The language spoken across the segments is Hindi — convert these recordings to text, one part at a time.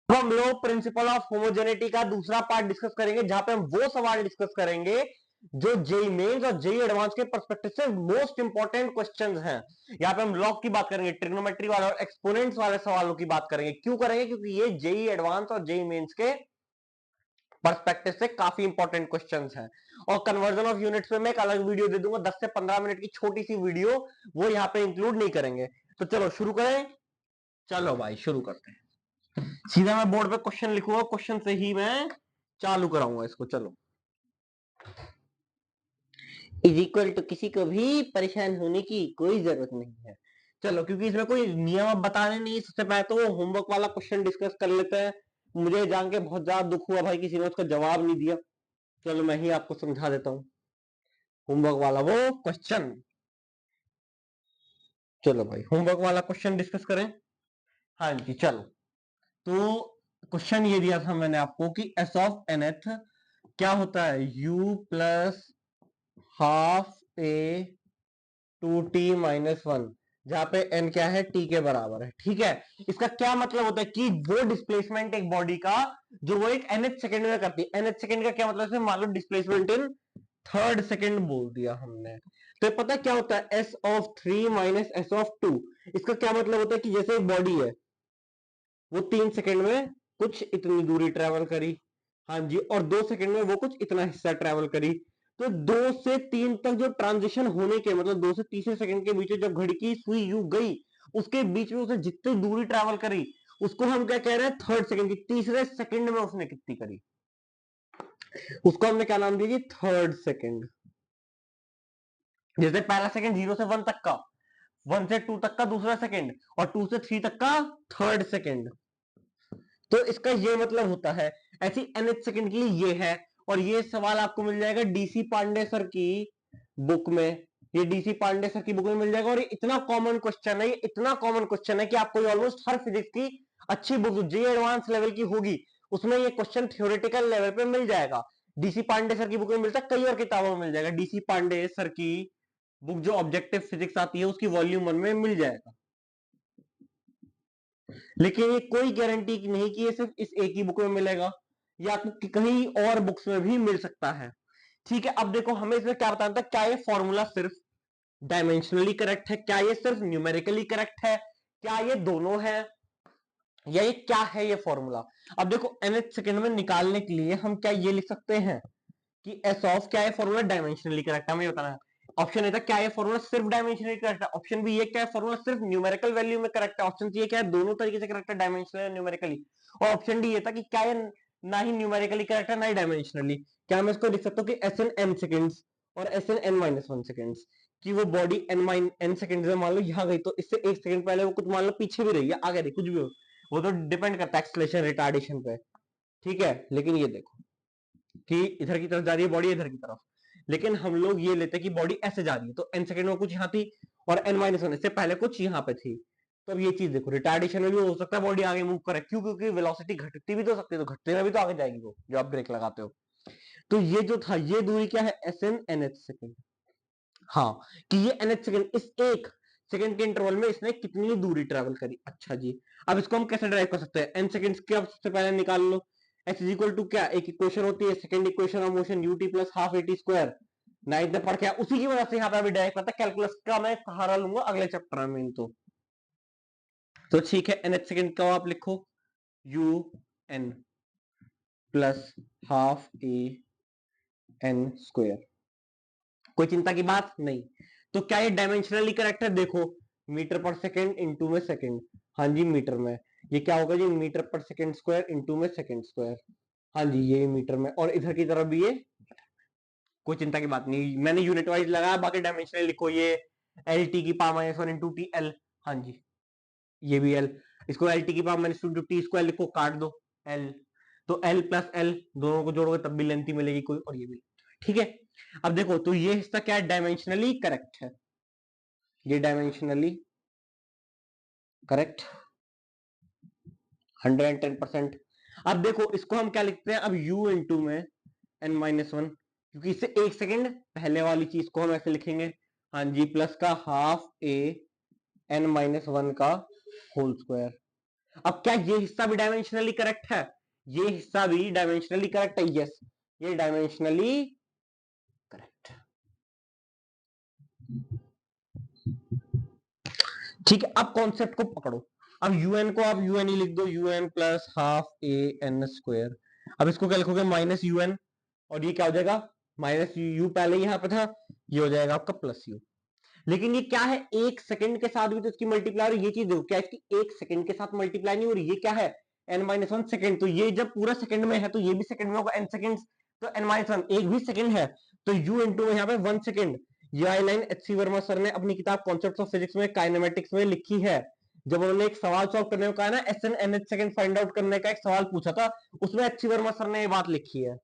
अब हम लोग प्रिंसिपल ऑफ होमोजेनिटी का दूसरा पार्ट डिस्कस करेंगे, जहां पे हम वो सवाल डिस्कस करेंगे जो जेई मेंस और जेई एडवांस के पर्सपेक्टिव से मोस्ट इंपॉर्टेंट क्वेश्चंस हैं। यहाँ पे हम लॉग की बात करेंगे, ट्रिग्नोमेट्री वाले और एक्सपोनेंट्स वाले सवालों की बात करेंगे। क्यों करेंगे? क्योंकि ये जेई एडवांस और जेई मेंस के पर्सपेक्टिव से काफी इंपॉर्टेंट क्वेश्चंस हैं। और कन्वर्जन ऑफ यूनिट्स में मैं एक अलग वीडियो दे दूंगा, 10 से 15 मिनट की छोटी सी वीडियो, वो यहाँ पे इंक्लूड नहीं करेंगे। तो चलो शुरू करें। चलो भाई शुरू करते हैं। सीधा मैं बोर्ड पे क्वेश्चन लिखूंगा, क्वेश्चन से ही मैं चालू कराऊंगा इसको। चलो, इज इक्वल टू किसी को भी परेशान होने की कोई जरूरत नहीं है। चलो, क्योंकि इसमें कोई नियम अब बताने नहीं, सबसे पहले तो वो होमवर्क वाला क्वेश्चन डिस्कस कर लेते हैं। मुझे जान के बहुत ज्यादा दुख हुआ भाई, किसी ने उसका जवाब नहीं दिया। चलो मैं ही आपको समझा देता हूँ होमवर्क वाला वो क्वेश्चन। चलो भाई होमवर्क वाला क्वेश्चन डिस्कस करें। हाँ जी चलो। तो क्वेश्चन ये दिया था मैंने आपको कि एस ऑफ एन एथ क्या होता है, u plus half a two t minus one, जहां पे n क्या है, t के बराबर है। ठीक है, इसका क्या मतलब होता है कि वो डिस्प्लेसमेंट एक बॉडी का जो वो एक nth सेकंड में करती है। nth सेकंड का क्या मतलब है, मान लो डिस्प्लेसमेंट इन थर्ड सेकंड बोल दिया हमने, तो पता क्या होता है, s of 3 minus s of 2। इसका क्या मतलब होता है कि जैसे एक बॉडी है, वो 3 सेकंड में कुछ इतनी दूरी ट्रेवल करी, हाँ जी, और 2 सेकंड में वो कुछ इतना हिस्सा ट्रेवल करी। तो 2 से 3 तक जो ट्रांजिशन होने के मतलब 2 से तीसरे सेकंड के बीच में जब घड़ी की सुई यू गई, उसके बीच में उसने जितनी दूरी ट्रेवल करी, उसको हम क्या कह रहे हैं, थर्ड सेकंड की, तीसरे सेकंड में उसने कितनी करी, उसको हमने क्या नाम दिया, थर्ड सेकंड। जैसे पहला सेकंड 0 से 1 तक का, 1 से 2 तक का दूसरा सेकंड, और 2 से 3 तक का थर्ड सेकंड। तो इसका ये मतलब होता है, ऐसी nth सेकंड के लिए ये है। और ये सवाल आपको मिल जाएगा डीसी पांडे सर की बुक में, ये डीसी पांडे सर की बुक में मिल जाएगा। और ये इतना कॉमन क्वेश्चन है, ये इतना कॉमन क्वेश्चन है कि आपको ऑलमोस्ट हर फिजिक्स की अच्छी बुक जो एडवांस लेवल की होगी, उसमें ये क्वेश्चन थ्योरेटिकल लेवल पे मिल जाएगा। डीसी पांडे सर की बुक में मिलता है, कई और किताबों में मिल जाएगा। डीसी पांडे सर की बुक जो ऑब्जेक्टिव फिजिक्स आती है, उसकी वॉल्यूम 1 में मिल जाएगा। लेकिन ये कोई गारंटी नहीं कि ये सिर्फ इस एक ही बुक में मिलेगा, या आपको कहीं और बुक्स में भी मिल सकता है। ठीक है, अब देखो हमें इसमें क्या बताना था, क्या ये फॉर्मूला सिर्फ डायमेंशनली करेक्ट है, क्या ये सिर्फ न्यूमेरिकली करेक्ट है, क्या ये दोनों है, या ये क्या है ये फॉर्मूला। अब देखो nth सेकंड में निकालने के लिए हम क्या ये लिख सकते हैं कि एस ऑफ क्या है, फॉर्मूला डायमेंशनली करेक्ट है, हमें बताना है। ऑप्शन ए था क्या है फॉर्मूला सिर्फ डायमेंशनली करेक्ट है, ऑप्शन बी ये क्या है फॉर्मूला सिर्फ न्यूमेरिकल वैल्यू में करेक्ट है, ऑप्शन सी ये क्या है दोनों तरीके से करेक्ट है, डायमेंशनली और न्यूमेरिकली, और ऑप्शन डी ये था कि क्या ये ना ही न्यूमेरिकली करेक्ट है ना ही डायमेंशनली। क्या मैं इसको लिख सकता हूँ कि एस एन एन सेकेंड्स और S n n minus one seconds, कि वो बॉडी एन सेकेंड में मान लो यहाँ गई, तो इससे एक सेकंड पहले वो कुछ मान लो पीछे भी रही है, आगे रही, कुछ भी हो, वो तो डिपेंड करता है एक्सेलरेशन रिटार्डेशन पे। ठीक है, लेकिन ये देखो कि इधर की तरफ जा रही है बॉडी, इधर की तरफ, लेकिन हम लोग ये लेते हैं कि बॉडी ऐसे जा रही है, तो एन सेकंड में कुछ यहाँ थी और एन माइनस वन इससे पहले कुछ यहाँ पे थी। तो अब ये चीज देखो, रिटार्डेशन में भी हो सकता है बॉडी आगे मूव करे, क्यों, क्योंकि वेलोसिटी घटती भी तो सकती है, तो घटते में भी तो आगे जाएगी वो, जो आप ब्रेक लगाते हो। तो ये जो था, ये दूरी क्या है, S n n h second. हाँ, कि ये एन एच सेकेंड, इस एक सेकंड के इंटरवल में इसने कितनी दूरी ट्रेवल करी। अच्छा जी, अब इसको हम कैसे ड्राइव कर सकते हैं, एन सेकंड्स के, अब सबसे पहले निकाल लो। एच इज इक्वल टू क्या, एक इक्वेशन होती है second equation of motion UT plus half eighty square, ninth में पढ़ के उसी की वजह से यहाँ पे अभी डायरेक्ट करता है, कैलकुलस का मैं सहारा लूंगा अगले चैप्टर में। तो ठीक है, एन एच सेकंड का आप लिखो u n plus half a n square, कोई चिंता की बात नहीं। तो क्या ये डायमेंशनली करेक्ट है, देखो मीटर पर सेकंड इंटू में सेकंड, हाँ जी मीटर में, ये क्या होगा जी, मीटर पर सेकंड स्क्वायर इंटू में सेकंड स्क्वायर, हाँ जी ये मीटर में, और इधर की तरफ भी ये, कोई चिंता की बात नहीं, मैंने यूनिट वाइज लगाया, बाकी डायमेंशनल लिखो, ये एल टी की power minus one into T L, हाँ जी ये भी एल, इसको एल टी की power minus two into T square लिखो, काट दो एल, तो एल प्लस एल दोनों को जोड़ोगे तब भी लेंथ ही मिलेगी कोई, और ये भी। ठीक है, अब देखो तो ये हिस्सा क्या है, डायमेंशनली करेक्ट है, ये डायमेंशनली करेक्ट 110%। अब देखो इसको हम क्या लिखते हैं, अब u इंटू में n माइनस वन, क्योंकि इससे एक सेकंड पहले वाली चीज को हम ऐसे लिखेंगे, हाँ जी प्लस का हाफ ए n माइनस वन का होल स्क्वायर। अब क्या ये हिस्सा भी डायमेंशनली करेक्ट है? ये हिस्सा भी डायमेंशनली करेक्ट है, यस, ये डायमेंशनली करेक्ट। ठीक है, अब कॉन्सेप्ट को पकड़ो। अब यूएन को आप यूएन ही लिख दो, UN plus half a n square. अब इसको क्या लिखोगे? माइनस यूएन, और ये क्या हो जाएगा? माइनस यू पहले यहां पे था, ये हो जाएगा आपका प्लस यू। लेकिन ये क्या है? एक सेकंड के साथ भी तो इसकी मल्टीप्लाई, और ये चीज देखो क्या, इसकी एक सेकंड के साथ मल्टीप्लाई नहीं हो रही, ये क्या है? N minus one second. तो ये जब पूरा सेकंड में है तो ये भी सेकंड में होगा, एन सेकंड, तो एन माइनस वन एक भी सेकंड है, तो यू इंटू यहाँ पे 1 सेकंड। ये line H C Verma sir ने अपनी किताब कॉन्सेप्ट ऑफ फिजिक्स में काइनेमेटिक्स में लिखी है। जब उन्होंने एक सवाल सॉल्व करने को कहा ना, S n n h second find out करने का एक सवाल पूछा था, उसमें एच सी वर्मा सर ने ये बात लिखी है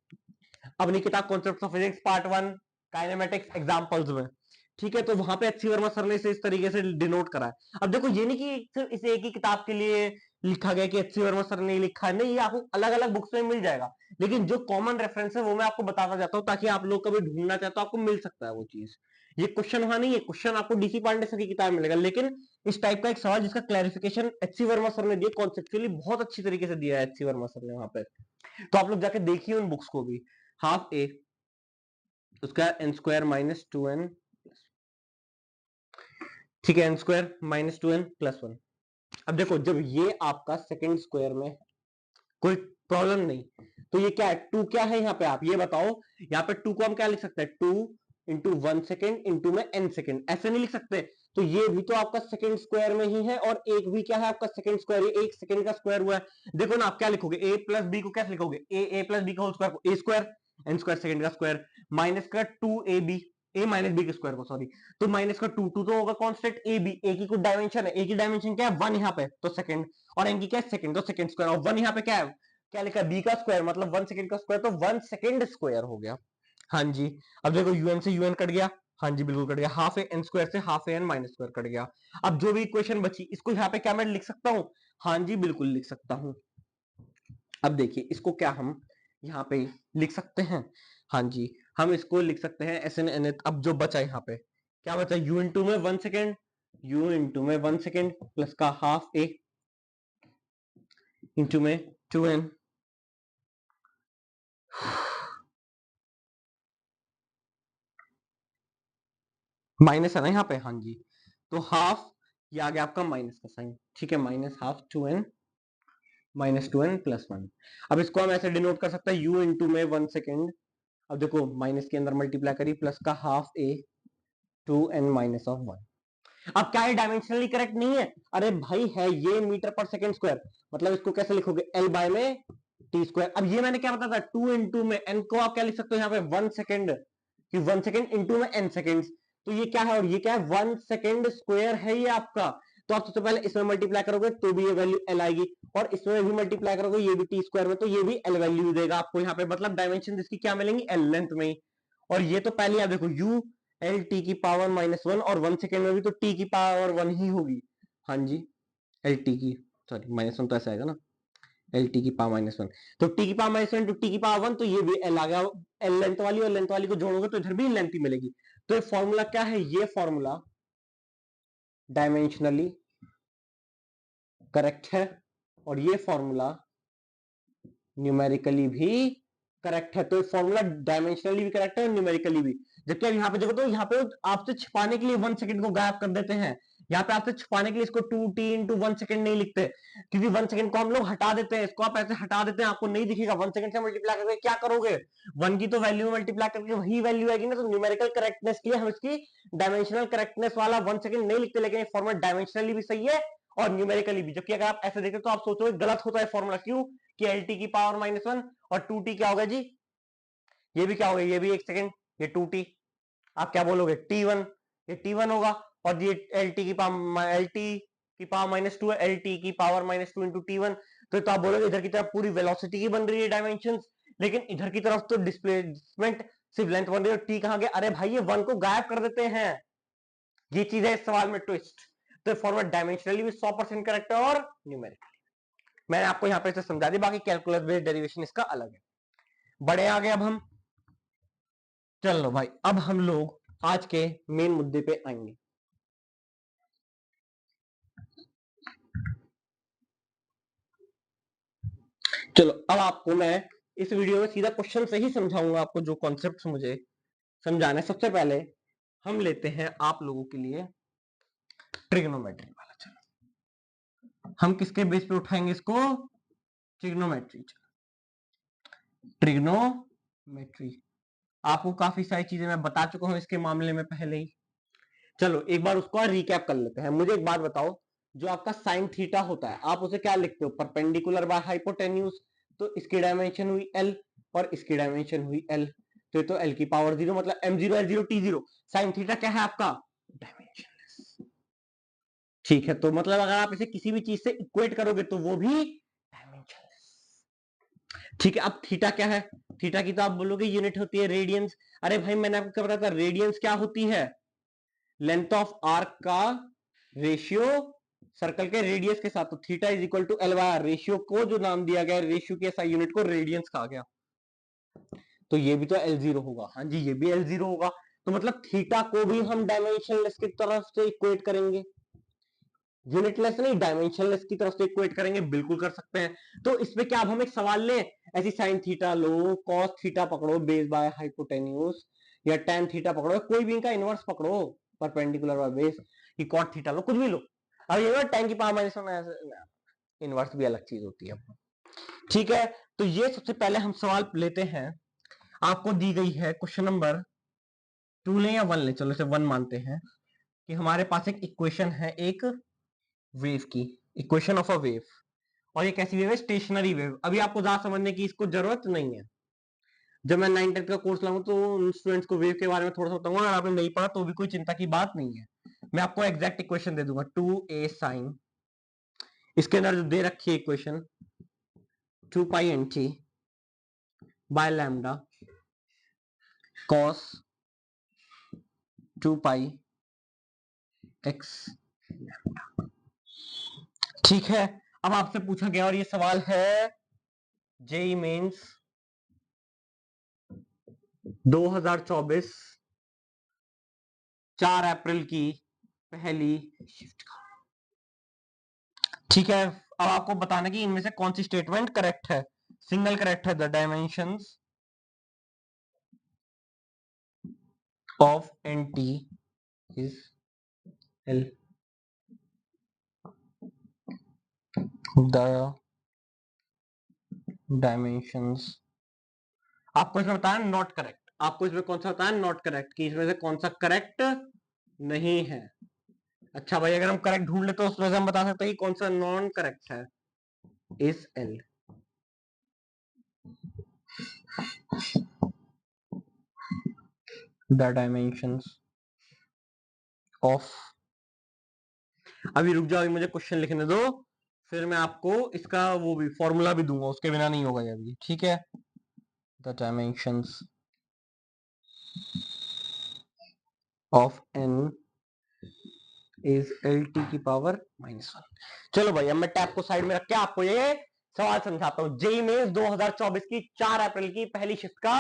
अपनी किताब Concept of physics part 1 kinematics examples में। ठीक है, तो वहां पे अच्छी वर्मा सर ने इसे इस तरीके से डिनोट करा है। अब देखो ये नहीं कि सिर्फ इसे एक ही किताब के लिए लिखा गया कि अच्छी वर्मा सर ने लिखा है, नहीं, ये आपको अलग अलग बुक्स में मिल जाएगा, लेकिन जो कॉमन रेफरेंस है वो मैं आपको बताता जाता हूँ, ताकि आप लोग कभी ढूंढना चाहते हो आपको मिल सकता है वो चीज। ये क्वेश्चन वहां नहीं है, क्वेश्चन आपको डीसी पांडे सर की किताब में मिलेगा, लेकिन इस टाइप का एक सवाल जिसका क्लैरिफिकेशन एच वर्मा सर ने दिया, कॉन्सेप्चुअली बहुत अच्छी तरीके से दिया है एच वर्मा सर ने वहां पे, तो आप लोग जाके देखिए उन बुक्स को भी। हाफ ए उसका n square minus two n, ठीक है, n square minus two n plus one. अब देखो जब ये आपका सेकंड स्क्वायर में, कोई प्रॉब्लम नहीं, तो ये क्या है? टू क्या है यहाँ पे? आप ये बताओ, यहाँ पे टू को हम क्या लिख सकते हैं? Two into one second into में एन सेकेंड, ऐसे नहीं लिख सकते। तो ये भी तो आपका सेकंड स्क्वायर में ही है, और एक भी क्या है आपका सेकंड स्क्वायर, ये एक सेकंड का स्क्वायर हुआ है। देखो ना, आप क्या लिखोगे? ए प्लस बी को कैसे लिखोगे? ए प्लस बी का होल स्क्वायर को a square, n square second का स्क्वायर, माइनस का two a b, a minus b के स्क्वायर को, सॉरी, तो माइनस का टू, टू तो होगा कांस्टेंट, ए बी, ए की कुछ डायमेंशन है, ए की डायमेंशन क्या है? वन यहाँ पे, तो सेकंड, और एन की क्या है? सेकंड, तो सेकंड स्क्वायर, और वन यहाँ पे क्या है? क्या लिखा है? बी का स्क्वायर, मतलब 1 सेकंड का स्क्वायर, तो 1 सेकंड स्क्वायर हो गया। हाँ जी, अब देखो यूएन से यूएन कट गया, हाँ जी बिल्कुल कट गया, हाफ ए एन स्क्वायर से half a N minus square cut गया। अब जो भी इक्वेशन बची, इसको यहाँ पे क्या मैं लिख सकता हूँ? हाँ जी बिल्कुल लिख सकता हूँ। अब देखिए इसको क्या हम यहाँ पे लिख सकते हैं? हाँ जी, हम इसको लिख सकते हैं एस एन एन। अब जो बचा यहाँ पे क्या बचा? यू इंटू में 1 सेकेंड, यू इंटू में 1 सेकेंड प्लस का हाफ ए इंटू में 2n, माइनस है ना यहाँ पे, हाँ जी, तो हाफ, ये आ गया आपका माइनस का साइन, ठीक है, minus half 2n minus 2n plus one. अब इसको हम ऐसे डिनोट कर सकते हैं, u इंटू में 1 सेकेंड, अब देखो माइनस के अंदर मल्टीप्लाई करी, प्लस का half a 2n minus of 1। अब क्या ये डायमेंशनली करेक्ट नहीं है? अरे भाई है, ये मीटर पर सेकेंड स्क्वायर, मतलब इसको कैसे लिखोगे? l बाय में टी स्क्वायर। अब ये मैंने क्या बताया था? 2 इंटू में n को आप क्या लिख सकते हो यहाँ पे? 1 सेकेंड, कि 1 सेकेंड इंटू में n सेकेंड, तो ये क्या है? और ये क्या है? 1 सेकेंड स्क्वायर है ये आपका। तो आप सबसे पहले इसमें मल्टीप्लाई करोगे तो भी ये वैल्यू एल आएगी, और इसमें भी मल्टीप्लाई करोगे ये भी टी स्क्वायर में, तो ये भी एल वैल्यू देगा आपको यहाँ पे, मतलब डायमेंशन इसकी क्या मिलेंगी? एल लेंथ में ही। और ये तो पहले आप देखो, यू एल टी की पावर माइनस वन, और 1 सेकेंड में भी तो टी की पावर 1 ही होगी। हाँ जी, एल टी की, सॉरी माइनस वन तो ऐसा आएगा ना, एल टी की पावर माइनस वन, तो टी की power minus one two T की पावर वन, तो ये भी एल आ गया, एल लेंथ वाली और लेंथ वाली को जोड़ोगे तो इधर भी लेंथ ही मिलेगी। तो ये फॉर्मूला क्या है? ये फॉर्मूला डायमेंशनली करेक्ट है, और ये फॉर्मूला न्यूमेरिकली भी करेक्ट है। तो ये फॉर्मूला डायमेंशनली भी करेक्ट है और न्यूमेरिकली भी। जबकि अब यहाँ पे देखो, तो यहाँ पे आपसे छिपाने के लिए 1 सेकंड को गायब कर देते हैं, यहाँ पे आपसे छुपाने के लिए इसको 2t इंटू 1 सेकंड नहीं लिखते, क्योंकि 1 सेकंड को हम लोग हटा देते हैं, इसको आप ऐसे हटा देते हैं, आपको नहीं दिखेगा। 1 सेकंड से मल्टीप्लाई करके क्या करोगे? 1 की तो वैल्यू मल्टीप्लाई करके वही वैल्यू आएगी ना, तो न्यूमेरिकल करेक्टनेस के लिए हम इसकी डायमेंशनल करेक्टनेस वाला 1 सेकंड नहीं लिखते, लेकिन ये फॉर्मूला डायमेंशनली भी सही है और न्यूमेरिकली भी। जबकि अगर आप ऐसे देखते तो आप सोचोगे गलत होता है फॉर्मूला, क्यों? कि एल टी की पावर माइनस वन और 2t क्या होगा जी? ये भी क्या होगा? ये भी 1 सेकंड, ये 2t, आप क्या बोलोगे? t1, ये t1 होगा, और ये एल टी की पावर, एल टी की पावर माइनस टू है, एल टी की पावर माइनस टू इंटू टी1। तो आप बोलोगे इधर की तरफ पूरी वेलोसिटी की बन रही है डायमेंशन, लेकिन इधर की तरफ तो डिस्प्लेसमेंट सिर्फ लेंथ बन रही है, टी कहां गया? अरे भाई ये 1 को गायब कर देते हैं, ये चीज है इस सवाल में ट्विस्ट। तो फॉर्मूला डायमेंशनली भी 100% करेक्ट है और न्यूमेरिकली, मैंने आपको यहाँ पे समझा दी, बाकी कैलकुलस बेस्ड डेरिवेशन इसका अलग है। बड़े आगे अब हम, चलो भाई अब हम लोग आज के मेन मुद्दे पे आएंगे। चलो अब आपको मैं इस वीडियो में सीधा क्वेश्चन से ही समझाऊंगा, आपको जो कॉन्सेप्ट मुझे समझाना है। सबसे पहले हम लेते हैं आप लोगों के लिए ट्रिग्नोमेट्री वाला। चलो हम किसके बेस पे उठाएंगे इसको? ट्रिग्नोमेट्री। ट्रिग्नोमेट्री आपको काफी सारी चीजें मैं बता चुका हूं इसके मामले में पहले ही। चलो एक बार उसको रिकैप कर लेते हैं। मुझे एक बात बताओ, जो आपका साइन थीटा होता है आप उसे क्या लिखते हो? Perpendicular by hypotenuse. तो इसकी डायमेंशन हुई एल और इसकी डायमेंशन हुई एल, तो ये तो एल की पावर 0 मतलब m0 l0 t0। Sine theta क्या है आपका? डायमेंशनलेस। ठीक है, तो मतलब अगर आप इसे किसी भी चीज से इक्वेट करोगे तो वो भी डायमेंशनलेस। ठीक है, अब थीटा क्या है? थीटा की तो आप बोलोगे यूनिट होती है रेडियंस। अरे भाई मैंने आपको क्या बताया था, रेडियंस क्या होती है? लेंथ ऑफ आर्क का रेशियो सर्कल के रेडियस के साथ। तो theta is equal to l by r. Ratio को जो नाम दिया गया, रेशियो की ऐसा यूनिट को रेडियंस कहा गया, तो ये भी तो L0 होगा। हाँ जी, ये भी L0 होगा। तो मतलब थीटा को भी हम डायमेंशनलेस की तरफ से इक्वेट करेंगे, यूनिटलेस नहीं डायमेंशनलेस की तरफ से इक्वेट करेंगे। बिल्कुल कर सकते हैं। तो इसमें क्या अब हम एक सवाल लें? ऐसी साइन थीटा लो, कॉस थीटा पकड़ो बेस बाय हाइपोटेन्यूज, या टेन थीटा पकड़ो, कोई भी इनका इनवर्स पकड़ो परपेंडिकुलर बाय बेस, कि कॉट थीटा लो, कुछ भी लो। अब ये टेन की पावर माइनस वन, इनवर्स भी अलग चीज होती है। ठीक है, तो ये सबसे पहले हम सवाल लेते हैं। आपको दी गई है क्वेश्चन नंबर 2 ले या 1 ले? चलो इसे 1 मानते हैं कि हमारे पास एक इक्वेशन है एक वेव की, इक्वेशन ऑफ अ वेव। और ये कैसी वेव है? Stationary wave. अभी आपको ज्यादा समझने की इसको जरूरत नहीं है। जब मैं 9th-10th का कोर्स लाऊंगा तो स्टूडेंट्स को वेव के बारे में थोड़ा सा बताऊंगा। अगर आपने नहीं पढ़ा तो भी कोई चिंता की बात नहीं है, मैं आपको एग्जैक्ट इक्वेशन दे दूंगा। 2a साइन, इसके अंदर जो दे रखी है equation 2 pi n t by lambda cos 2 pi x. ठीक है, अब आपसे पूछा गया और ये सवाल है जेई मेंस 2024 4 अप्रैल की पहली शिफ्ट का। ठीक है, अब आपको बताना कि इनमें से कौन सी स्टेटमेंट करेक्ट है। सिंगल करेक्ट है, the dimensions of n t is l. The dimensions, आपको इसमें बताया नॉट करेक्ट। आपको इसमें कौन सा बताया नॉट करेक्ट, कि इसमें से कौन सा करेक्ट नहीं है। अच्छा भाई, अगर हम करेक्ट ढूंढ ले तो उसमें से हम बता सकते हैं कि कौन सा नॉन करेक्ट है। Is l the dimensions of, अभी रुक जाओ, अभी मुझे क्वेश्चन लिखने दो, फिर मैं आपको इसका वो भी फॉर्मूला भी दूंगा, उसके बिना नहीं होगा ये अभी। ठीक है, the dimensions of n is l t की पावर -1। चलो भाई, अब मैं टैब को साइड में रख के आपको ये सवाल समझाता हूँ। जेई मेंस 2024 की 4 अप्रैल की पहली शिफ्ट का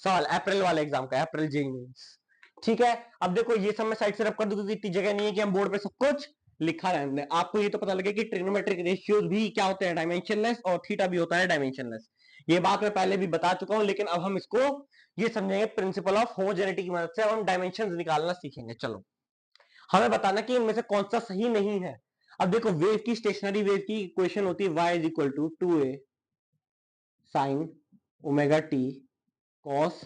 सवाल, अप्रैल वाले एग्जाम का, अप्रैल जेई मेंस। ठीक है, अब देखो ये सब मैं साइड से रख कर दूं क्योंकि इतनी जगह नहीं है कि हम बोर्ड पे सब कुछ लिखा रहने। आपको ये तो पता लगे कि ट्रिग्नोमेट्रिक रेशियोज भी क्या होते हैं? डायमेंशनलेस, और थीटा भी होता है डायमेंशनलेस। ये बात मैं पहले भी बता चुका हूं, लेकिन अब हम इसको ये समझेंगे प्रिंसिपल ऑफ होमोजेनिटी की मदद से। अब हम डायमेंशन निकालना सीखेंगे। चलो हमें बताना कि इनमें से कौन सा सही नहीं है। अब देखो, वेव की, स्टेशनरी वेव की इक्वेशन होती है y is equal to 2a sine omega t cos.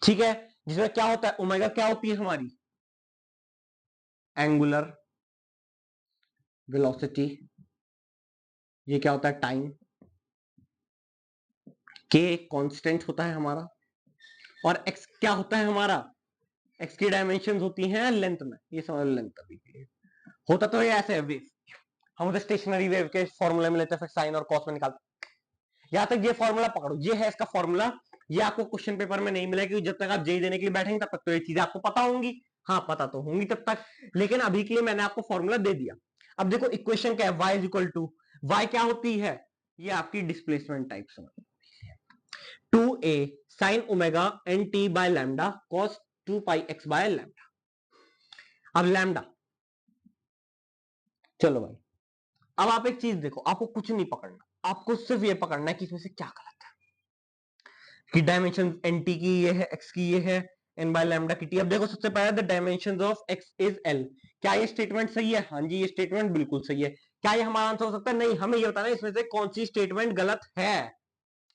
ठीक है, जिसमें क्या होता है? ओमेगा क्या होती है हमारी? Angular velocity. ये क्या होता है? टाइम। के कांस्टेंट होता है हमारा, और x क्या होता है हमारा? x की डायमेंशन होती हैं लेंथ में। ये समझ लो, लेंथ अभी होता तो ये ऐसे है वेव। हम उसे स्टेशनरी वेव के फॉर्मूले में लेते हैं, फिर साइन और कॉस में निकालते हैं। यहां तक ये फॉर्मूला पकड़ो, ये है इसका फॉर्मूला। ये आपको क्वेश्चन पेपर में नहीं मिलेगा, क्योंकि जब तक आप जेई देने के लिए बैठेंगे तब तक तो ये चीजें आपको पता होंगी। हाँ, पता तो होंगी तब तक, लेकिन अभी के लिए मैंने आपको फॉर्मूला दे दिया। अब देखो इक्वेशन क्या है? y is equal to, y क्या होती है? ये आपकी डिस्प्लेसमेंट टाइप समझ, 2a sine omega n t by lambda cos 2 pi x by lambda. अब लैम्डा, चलो भाई अब आप एक चीज देखो, आपको कुछ नहीं पकड़ना, आपको सिर्फ ये पकड़ना है कि इसमें से क्या गलत है, कि डायमेंशन एन टी की ये है, एक्स की ये है, एन बाय लैम्डा की टी। अब देखो सबसे पहले the dimension of x is L, क्या ये स्टेटमेंट सही है? हाँ जी, ये स्टेटमेंट बिल्कुल सही है। क्या ये हमारा आंसर हो सकता है? नहीं, हमें ये बताना है इसमें से कौन सी स्टेटमेंट गलत है।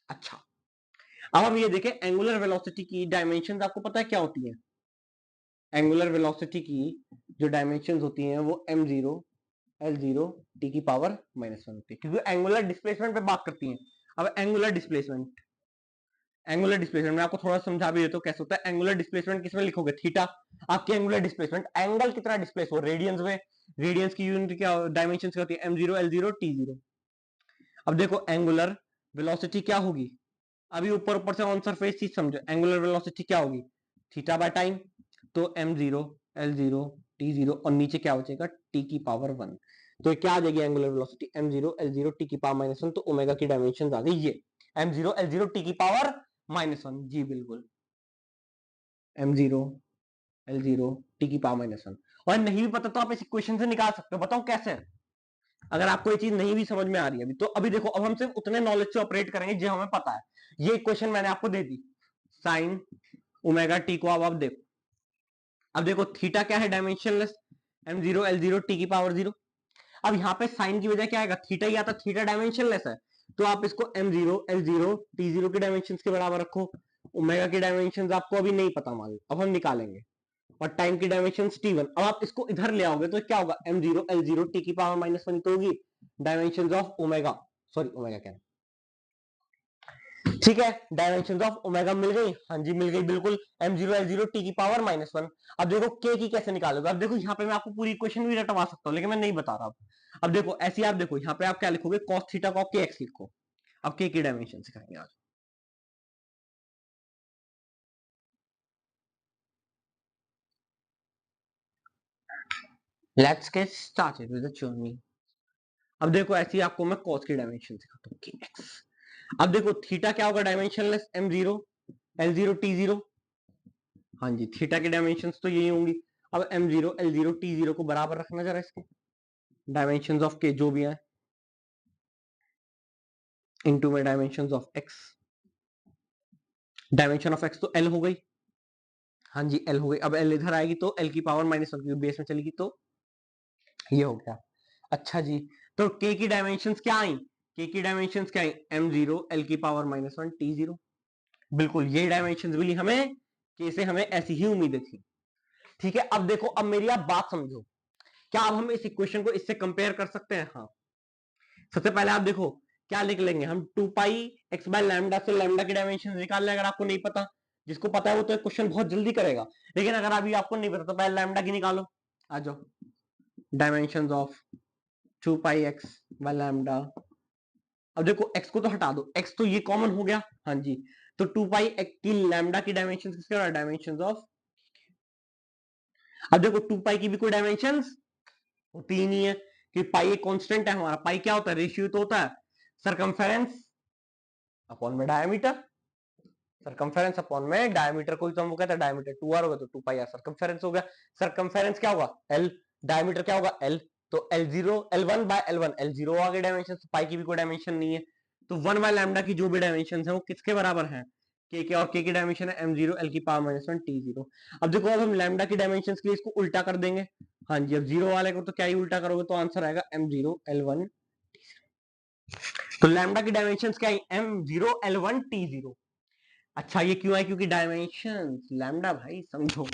अच्छा, अब हम ये देखें, एंगुलर वेलोसिटी की डायमेंशन आपको पता है क्या होती है? एंगुलर वेलोसिटी की जो डायमेंशन होती हैं वो m0 l0 t की पावर -1 होती है, क्योंकि एंगुलर डिस्प्लेसमेंट पे बात करती हैं। अब एंगुलर डिस्प्लेसमेंट मैं आपको थोड़ा समझा भी देता हूँ कैसे होता है। एंगुलर डिस्प्लेसमेंट किसमें लिखोगे? थीटा। आपकी एंगुलर डिस्प्लेसमेंट, एंगल कितना डिस्प्लेस हो, रेडियंस में। रेडियंस की यूनिट क्या, डायमेंशन क्या होती है? m0 l0 t0। अब देखो एंगुलर वेलोसिटी क्या होगी, अभी ऊपर ऊपर से ऑन सरफेस चीज समझो, एंगुलर वेलोसिटी क्या होगी? थीटा बाय टाइम, तो m0 l0 t0, और नीचे क्या बचेगा? t की पावर 1। तो क्या आ जाएगी angular velocity? m0 l0 t की पावर -1, तो ओमेगा की डायमेंशन आ गई ये m0 l0 t की पावर -1। जी बिल्कुल, m0 l0 t की पावर -1। और नहीं भी पता तो आप इस इक्वेशन से निकाल सकते हो, बताओ कैसे? अगर आपको ये चीज नहीं भी समझ में आ रही है अभी, तो अभी देखो, अब हम सिर्फ उतने नॉलेज से ऑपरेट करेंगे जो हमें पता है। ये इक्वेशन मैंने आपको दे दी, साइन ओमेगा टी को। अब देखो, अब देखो थीटा क्या है? डायमेंशनलेस, m0 l0 t की पावर 0। अब यहाँ पे साइन की वजह क्या आएगा? थीटा ही आता, थीटा डायमेंशनलेस है, तो आप इसको m0 l0 t0 के डायमेंशन के बराबर रखो। ओमेगा की डायमेंशन आपको अभी नहीं पता, मान लो, अब हम निकालेंगे। और टाइम की डायमेंशन t1। अब आप इसको इधर ले आओगे तो क्या होगा? m0 l0 t की पावर -1 तो होगी dimension of omega, sorry omega क्या, ठीक है, डायमेंशन ऑफ ओमेगा मिल गई। हाँ जी मिल गई बिल्कुल, m0 l0 t की पावर -1। अब देखो k की कैसे निकालोगे? अब देखो यहाँ पे मैं आपको पूरी इक्वेशन भी रटवा सकता हूँ, लेकिन मैं नहीं बता रहा। अब देखो ऐसे आप देखो, यहाँ पे आप क्या लिखोगे? cos थीटा को kx लिखो। अब k की डायमेंशन सिखाएंगे आज। Let's get started with the journey. अब देखो ऐसे ही आपको मैं cos की डायमेंशन सिखाता हूँ, kx। अब देखो थीटा क्या होगा? Dimensionless, m0 l0 t0। हाँ जी, थीटा की डायमेंशंस तो यही होंगी। अब m0 l0 t0 को बराबर रखना जरा इसके, डायमेंशंस ऑफ के जो भी है, इनटू में dimensions of x। Dimension of x तो l हो गई। हाँ जी l हो गई। अब l इधर आएगी तो l की पावर -1 क्योंकि बेस में चलेगी, तो ये हो गया। अच्छा जी, तो k की डायमेंशंस क्या आई? k की डायमेंशंस क्या आई? m0 l की पावर -1 t0। बिल्कुल यही डायमेंशंस मिली हमें, k से हमें ऐसी ही उम्मीदें थी। ठीक है, अब देखो, अब मेरी आप बात समझो, क्या अब हम इस इक्वेशन को इससे कंपेयर कर सकते हैं? हाँ। सबसे पहले आप देखो क्या लिख लेंगे हम, 2 पाई एक्स बाय लैम्डा से लैम्डा की डायमेंशन निकाल ले। अगर आपको नहीं पता, जिसको पता है वो तो क्वेश्चन बहुत जल्दी करेगा, लेकिन अगर अभी आपको नहीं पता तो पहले लैम्डा की निकालो। आ जाओ, dimension of 2 pi x by lambda. अब देखो x को तो हटा दो, x तो ये कॉमन हो गया। हाँ जी, तो 2 पाई एक्स की लैम्डा की डायमेंशन किसके? Dimension of. अब देखो 2 पाई की भी कोई डायमेंशन होती ही नहीं है, कि पाई एक कांस्टेंट है हमारा। पाई क्या होता है? रेशियो तो होता है सरकमफेरेंस अपॉन में डायमीटर। सरकमफेरेंस अपॉन में डायमीटर को तो हम कहते हैं डायमीटर 2r होगा तो 2 पाई r सरकमफेरेंस हो गया। सरकमफेरेंस क्या होगा? l। डायमीटर क्या होगा? l। तो l0 l1 bye l1, l0 आ गए डायमेंशन, पाई की भी कोई डायमेंशन नहीं है, तो 1 बाय लैम्डा की जो भी डायमेंशन है वो किसके बराबर है? k के। और k की डायमेंशन है m0 l की पावर -1 t0। अब देखो, अब हम लैम्डा की डायमेंशन के लिए इसको उल्टा कर देंगे। हाँ जी, अब जीरो वाले को तो क्या ही उल्टा करोगे तो आंसर आएगा m0 l1। तो लैम्डा की डायमेंशन क्या है? m0 l1 t0। अच्छा ये क्यों है? क्योंकि डायमेंशन लैम्डा भाई समझो।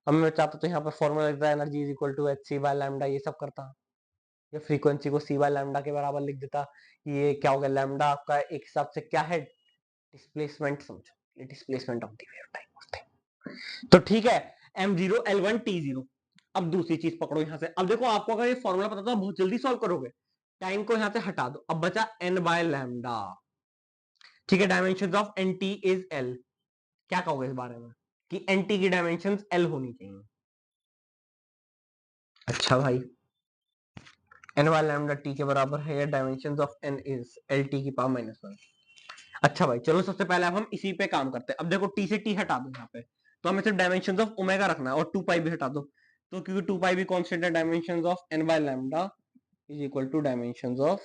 अब मैं चाहता तो यहाँ पर फॉर्मूला लिखता, energy is equal to h c by lambda, ये सब करता, या फ्रीक्वेंसी को सी बाय लैम्डा के बराबर लिख देता। ये क्या होगा? लैम्डा आपका एक हिसाब से क्या है? डिस्प्लेसमेंट समझो, ये displacement of the wave time होता है। तो ठीक है, m0 l1 t0। अब दूसरी चीज पकड़ो यहां से। अब देखो, आपको अगर ये फॉर्मूला पता तो बहुत जल्दी सॉल्व करोगे। टाइम को यहां से हटा दो, अब बचा n बाय लैम्डा। ठीक है, dimension of n t is l। क्या कहोगे इस बारे में कि एन टी की डायमेंशन l होनी चाहिए? अच्छा भाई, n बाय लैम्डा t के बराबर है, या dimension of n is l t की पावर -1। अच्छा भाई चलो, सबसे पहले अब हम इसी पे काम करते हैं। अब देखो t से t हटा दो यहाँ पे, तो हमें सिर्फ डायमेंशन ऑफ ओमेगा रखना है, और 2 पाई भी हटा दो, तो क्योंकि 2 पाई भी कांस्टेंट है, dimension of n by lambda is equal to dimension of.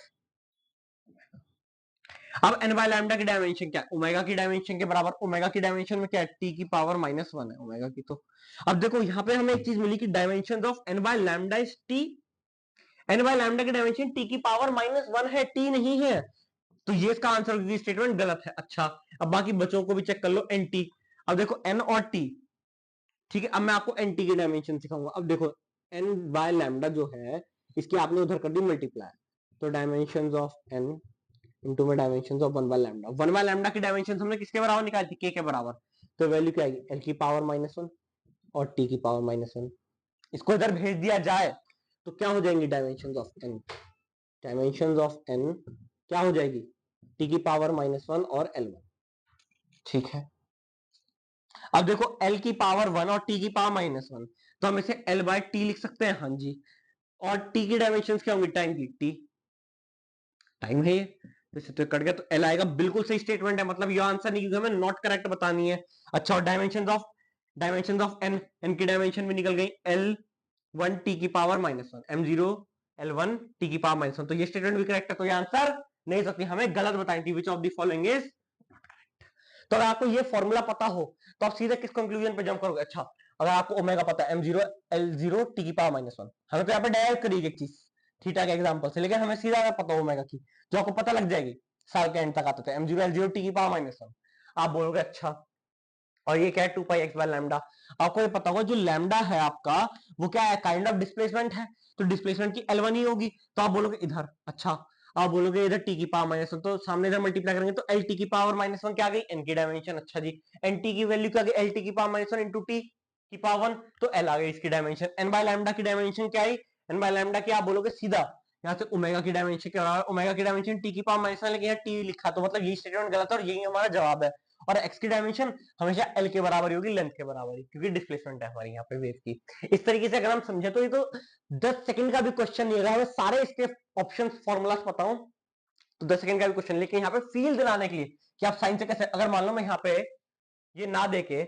अब n बाय लैम्डा की डायमेंशन क्या है? ओमेगा की डायमेंशन के बराबर। ओमेगा की डायमेंशन में क्या है? t की पावर -1 है ओमेगा की। तो अब देखो यहाँ पे हमें एक चीज मिली कि dimension of n by lambda is t। n by lambda की डायमेंशन t की पावर -1 है, t नहीं है। तो ये इसका आंसर, क्योंकि स्टेटमेंट गलत है। अच्छा, अब बाकी बच्चों को भी चेक कर लो nt। अब देखो n और t, ठीक है। अब मैं आपको nt की डायमेंशन सिखाऊंगा। अब देखो n बाय लैम्डा जो है, इसकी आपने उधर कर दी मल्टीप्लाई, तो डायमेंशन ऑफ n इंटू में dimension of 1 by lambda. 1 bye lambda की डायमेंशन हमने किसके बराबर निकाली थी? k के बराबर। तो वैल्यू क्या आएगी? l की पावर -1 और t की पावर -1। इसको इधर भेज दिया जाए तो क्या हो जाएंगी dimension of n? Dimension of n क्या हो जाएगी? t की पावर -1 और l1, ठीक है। अब देखो l की पावर 1 और t की पावर -1, तो हम इसे l बाय t लिख सकते हैं, हाँ जी। और t की डायमेंशन क्या होंगी? टाइम की t, टाइम है ये, जैसे तो कट गया तो एल आएगा। बिल्कुल सही स्टेटमेंट है, मतलब ये आंसर नहीं, क्योंकि हमें नॉट करेक्ट बतानी है। अच्छा, और डायमेंशन ऑफ एन, एन की डायमेंशन भी निकल गई, एल वन टी की power -1, m zero l one t की पावर -1। तो ये स्टेटमेंट भी करेक्ट है, तो ये आंसर नहीं सकती, हमें गलत बताई थी। Which of the following is. तो अगर आपको ये फॉर्मूला पता हो तो आप सीधे किस कंक्लूजन पे जंप करोगे? अच्छा, अगर आपको ओमेगा पता है, m0 l0 t की पावर -1, हमें तो यहाँ पे डायरेक्ट करिए एक चीज थीटा के एग्जांपल से, लेकिन हमें सीधा अगर पता हो ओमेगा की, जो आपको पता लग जाएगी साल के एंड तक आते थे, m0 l0 t की पावर -1। आप बोलोगे अच्छा, और ये क्या है? 2 पाई x बाय लैम्डा। आपको ये पता होगा जो लैम्डा है आपका, वो क्या है? काइंड ऑफ डिस्प्लेसमेंट है, तो डिस्प्लेसमेंट की L1 ही होगी। तो आप बोलोगे इधर, अच्छा आप बोलोगे इधर t की पावर -1, तो सामने इधर मल्टीप्लाई करेंगे तो lt की पावर -1 क्या आ गई? n की डायमेंशन। अच्छा जी, nt की वैल्यू क्या आ गई? lt की पावर -1 इंटू t की पावर 1, तो l आ गई इसकी डायमेंशन। n बाय लैम्डा की डायमेंशन क्या आई? n बाय लैम्डा की आप बोलोगे सीधा यहाँ से ओमेगा की डायमेंशन क्या रहा है? ओमेगा की डायमेंशन t की पावर -1, लेकिन यहाँ t लिखा, तो मतलब यही स्टेटमेंट गलत है और यही हमारा जवाब है। और x की डायमेंशन हमेशा l के बराबर ही होगी, लेंथ के बराबर ही, क्योंकि डिस्प्लेसमेंट है हमारी यहाँ पे वेव की। इस तरीके से अगर हम समझे तो ये तो 10 सेकंड का भी क्वेश्चन नहीं है। हमें सारे इसके ऑप्शन फॉर्मूलाज पता हो तो 10 सेकंड का भी क्वेश्चन, लेकिन यहाँ पे फील दिलाने के लिए कि आप साइन से कैसे, अगर मान लो मैं यहाँ पे ये ना देके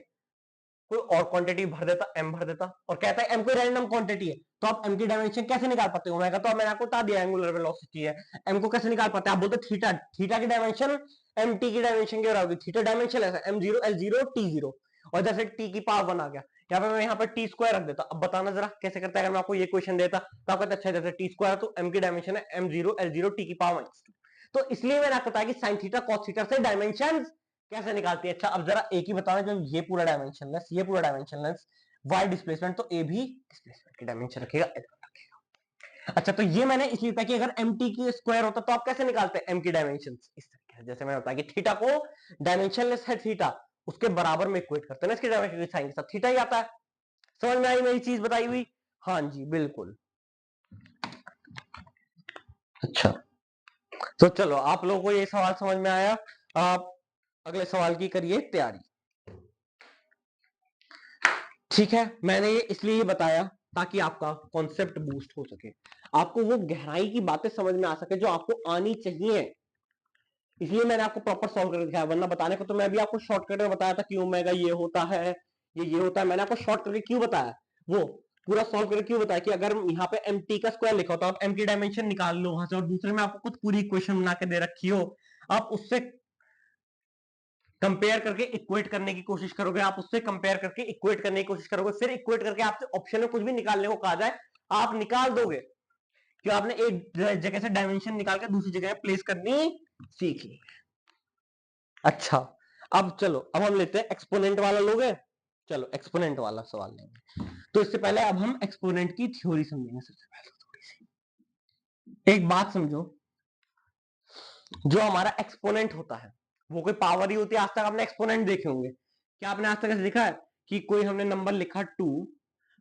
कोई और क्वांटिटी भर देता, m भर देता, और कहता है m कोई रैंडम क्वांटिटी है, तो आप m की डायमेंशन कैसे निकाल पाते हो? ओमेगा तो मैंने आपको बता दिया एंगुलर वेलोसिटी है, m को कैसे निकाल पाते हैं? आप बोलते थीटा, थीटा की डायमेंशन mt की डायमेंशन की बराबर होगी। थीटा डायमेंशन ऐसा m0 l0 t0, और जैसे t की पावर 1 आ गया, यहाँ पे मैं यहाँ पे टी स्क्वायर रख देता। अब बताना जरा कैसे करता है? अगर मैं आपको ये क्वेश्चन देता तो आप कहते अच्छा, जैसे टी स्क्वायर तो m की डायमेंशन है m0 l0 t की पावर -2। तो इसलिए मैंने आपको बताया कि साइन थीटा कॉस थीटा से डायमेंशन कैसे निकालती है। अच्छा, अब जरा एक ही बताना, जब ये पूरा डायमेंशनलेस, ये पूरा डायमेंशनलेस, y डिस्प्लेसमेंट, तो a भी डिस्प्लेसमेंट की डायमेंशन रखेगा, अच्छा। तो ये मैंने इसलिए बताया कि अगर mt की स्क्वायर होता तो आप कैसे निकालते हैं m की डायमेंशन? इस तरीके से, जैसे मैंने बताया कि थीटा को डायमेंशनलेस है थीटा, उसके बराबर में इक्वेट करते हैं ना इसकी डायमेंशन साइन के साथ, थीटा ही आता है। समझ में आई मेरी चीज बताई हुई? हाँ जी बिल्कुल। अच्छा, तो चलो आप लोगों को ये सवाल समझ में आया, आप अगले सवाल की करिए तैयारी। ठीक है, मैंने ये इसलिए ये बताया ताकि आपका कॉन्सेप्ट बूस्ट हो सके, आपको वो गहराई की बातें समझ में आ सके जो आपको आनी चाहिए, इसलिए मैंने आपको प्रॉपर सॉल्व करके दिखाया। वरना बताने को तो मैं भी आपको शॉर्टकट में बताया था कि ओमेगा ये होता है, ये होता है, मैंने आपको शॉर्ट करके क्यों बताया, वो पूरा सॉल्व करके क्यों बताया कि अगर यहाँ पे एम टी का स्क्वायर लिखा हो तो आप एम की डायमेंशन निकाल लो वहां से, और दूसरे में आपको कुछ पूरी इक्वेशन बना के दे रखी हो, आप उससे कंपेयर करके इक्वेट करने की कोशिश करोगे, आप उससे कंपेयर करके इक्वेट करने की कोशिश करोगे, फिर इक्वेट करके आपसे ऑप्शन में कुछ भी निकालने को कहा जाए आप निकाल दोगे, क्यों? आपने एक जगह से डायमेंशन निकाल के दूसरी जगह प्लेस करनी सीख ली। अच्छा, अब चलो, अब हम लेते हैं एक्सपोनेंट वाला, लोगे? चलो एक्सपोनेंट वाला सवाल लेंगे, तो इससे पहले अब हम एक्सपोनेंट की थ्योरी समझेंगे। सबसे पहले थोड़ी सी एक बात समझो, जो हमारा एक्सपोनेंट होता है वो कोई पावर ही होती है। आज तक आपने एक्सपोनेंट देखे होंगे, क्या आपने आज तक ऐसे देखा है कि कोई हमने नंबर लिखा 2,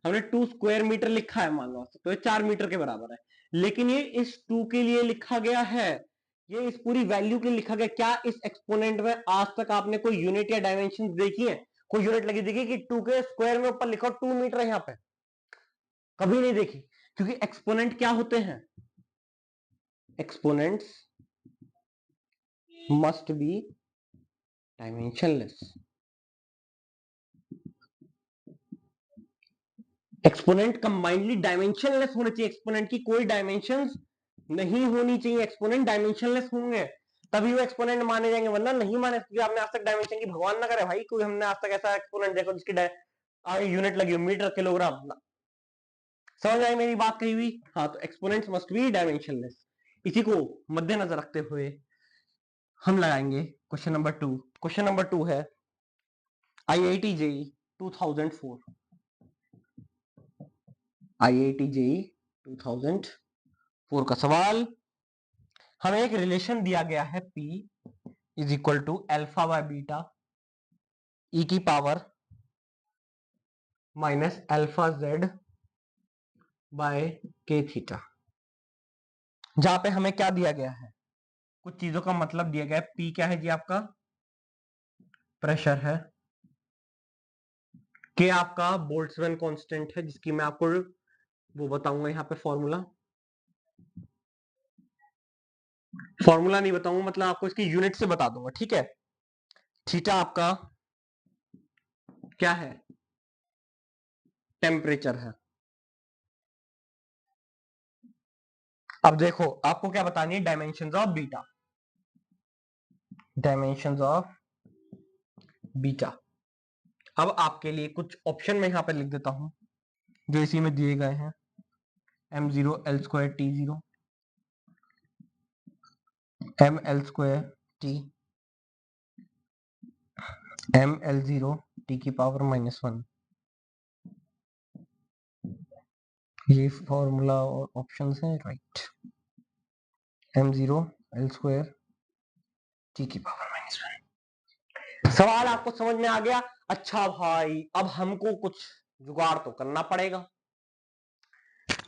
हमने 2 स्क्वायर मीटर लिखा है मान लो, तो ये 4 मीटर के बराबर है, लेकिन ये इस 2 के लिए लिखा गया है, ये इस पूरी वैल्यू के लिए लिखा गया। क्या इस एक्सपोनेंट में आज तक आपने कोई यूनिट या डायमेंशन देखी है? कोई यूनिट लगी देखी कि 2 के स्क्वायर में ऊपर लिखा 2 मीटर है यहाँ पे? कभी नहीं देखी, क्योंकि एक्सपोनेंट क्या होते हैं? Exponents must be dimensionless. Exponent combinedly dimensionless होने चाहिए, एक्सपोनेंट की कोई डायमेंशन नहीं होनी चाहिए, एक्सपोनेंट डायमेंशनलेस होंगे तभी वो एक्सपोनेंट माने जाएंगे, वरना नहीं माने। क्योंकि आपने आज तक डायमेंशन की भगवान ना करे भाई कोई, हमने आज तक ऐसा एक्सपोनेंट देखो जिसकी यूनिट लगी हो मीटर किलोग्राम। समझ आई मेरी बात कही हुई? हाँ, तो एक्सपोनेंट्स मस्ट बी डायमेंशनलेस। इसी को मद्देनजर रखते हुए हम लगाएंगे क्वेश्चन नंबर 2। क्वेश्चन नंबर 2 है IIT JEE 2004। IIT JEE 2004 का सवाल। हमें एक रिलेशन दिया गया है P is equal to alpha by beta e की power minus alpha Z by K theta, जहां पे हमें क्या दिया गया है, कुछ चीजों का मतलब दिया गया है। P क्या है जी आपका प्रेशर है, के आपका बोल्ट्जमैन कांस्टेंट है जिसकी मैं आपको वो बताऊंगा यहाँ पे फॉर्मूला नहीं बताऊंगा, मतलब आपको इसकी यूनिट से बता दूंगा, ठीक है। थीटा आपका क्या है, टेम्परेचर है। अब देखो आपको क्या बतानी है, dimensions of beta, dimensions of beta. अब आपके लिए कुछ ऑप्शन मैं यहां पे लिख देता हूं जो इसी में दिए गए हैं। m0 l² t0, m l² t, m l0 t की पावर -1। ये फॉर्मूला और ऑप्शंस हैं, राइट। m0 l² t की पावर -1। सवाल आपको समझ में आ गया? अच्छा भाई, अब हमको कुछ जुगाड़ तो करना पड़ेगा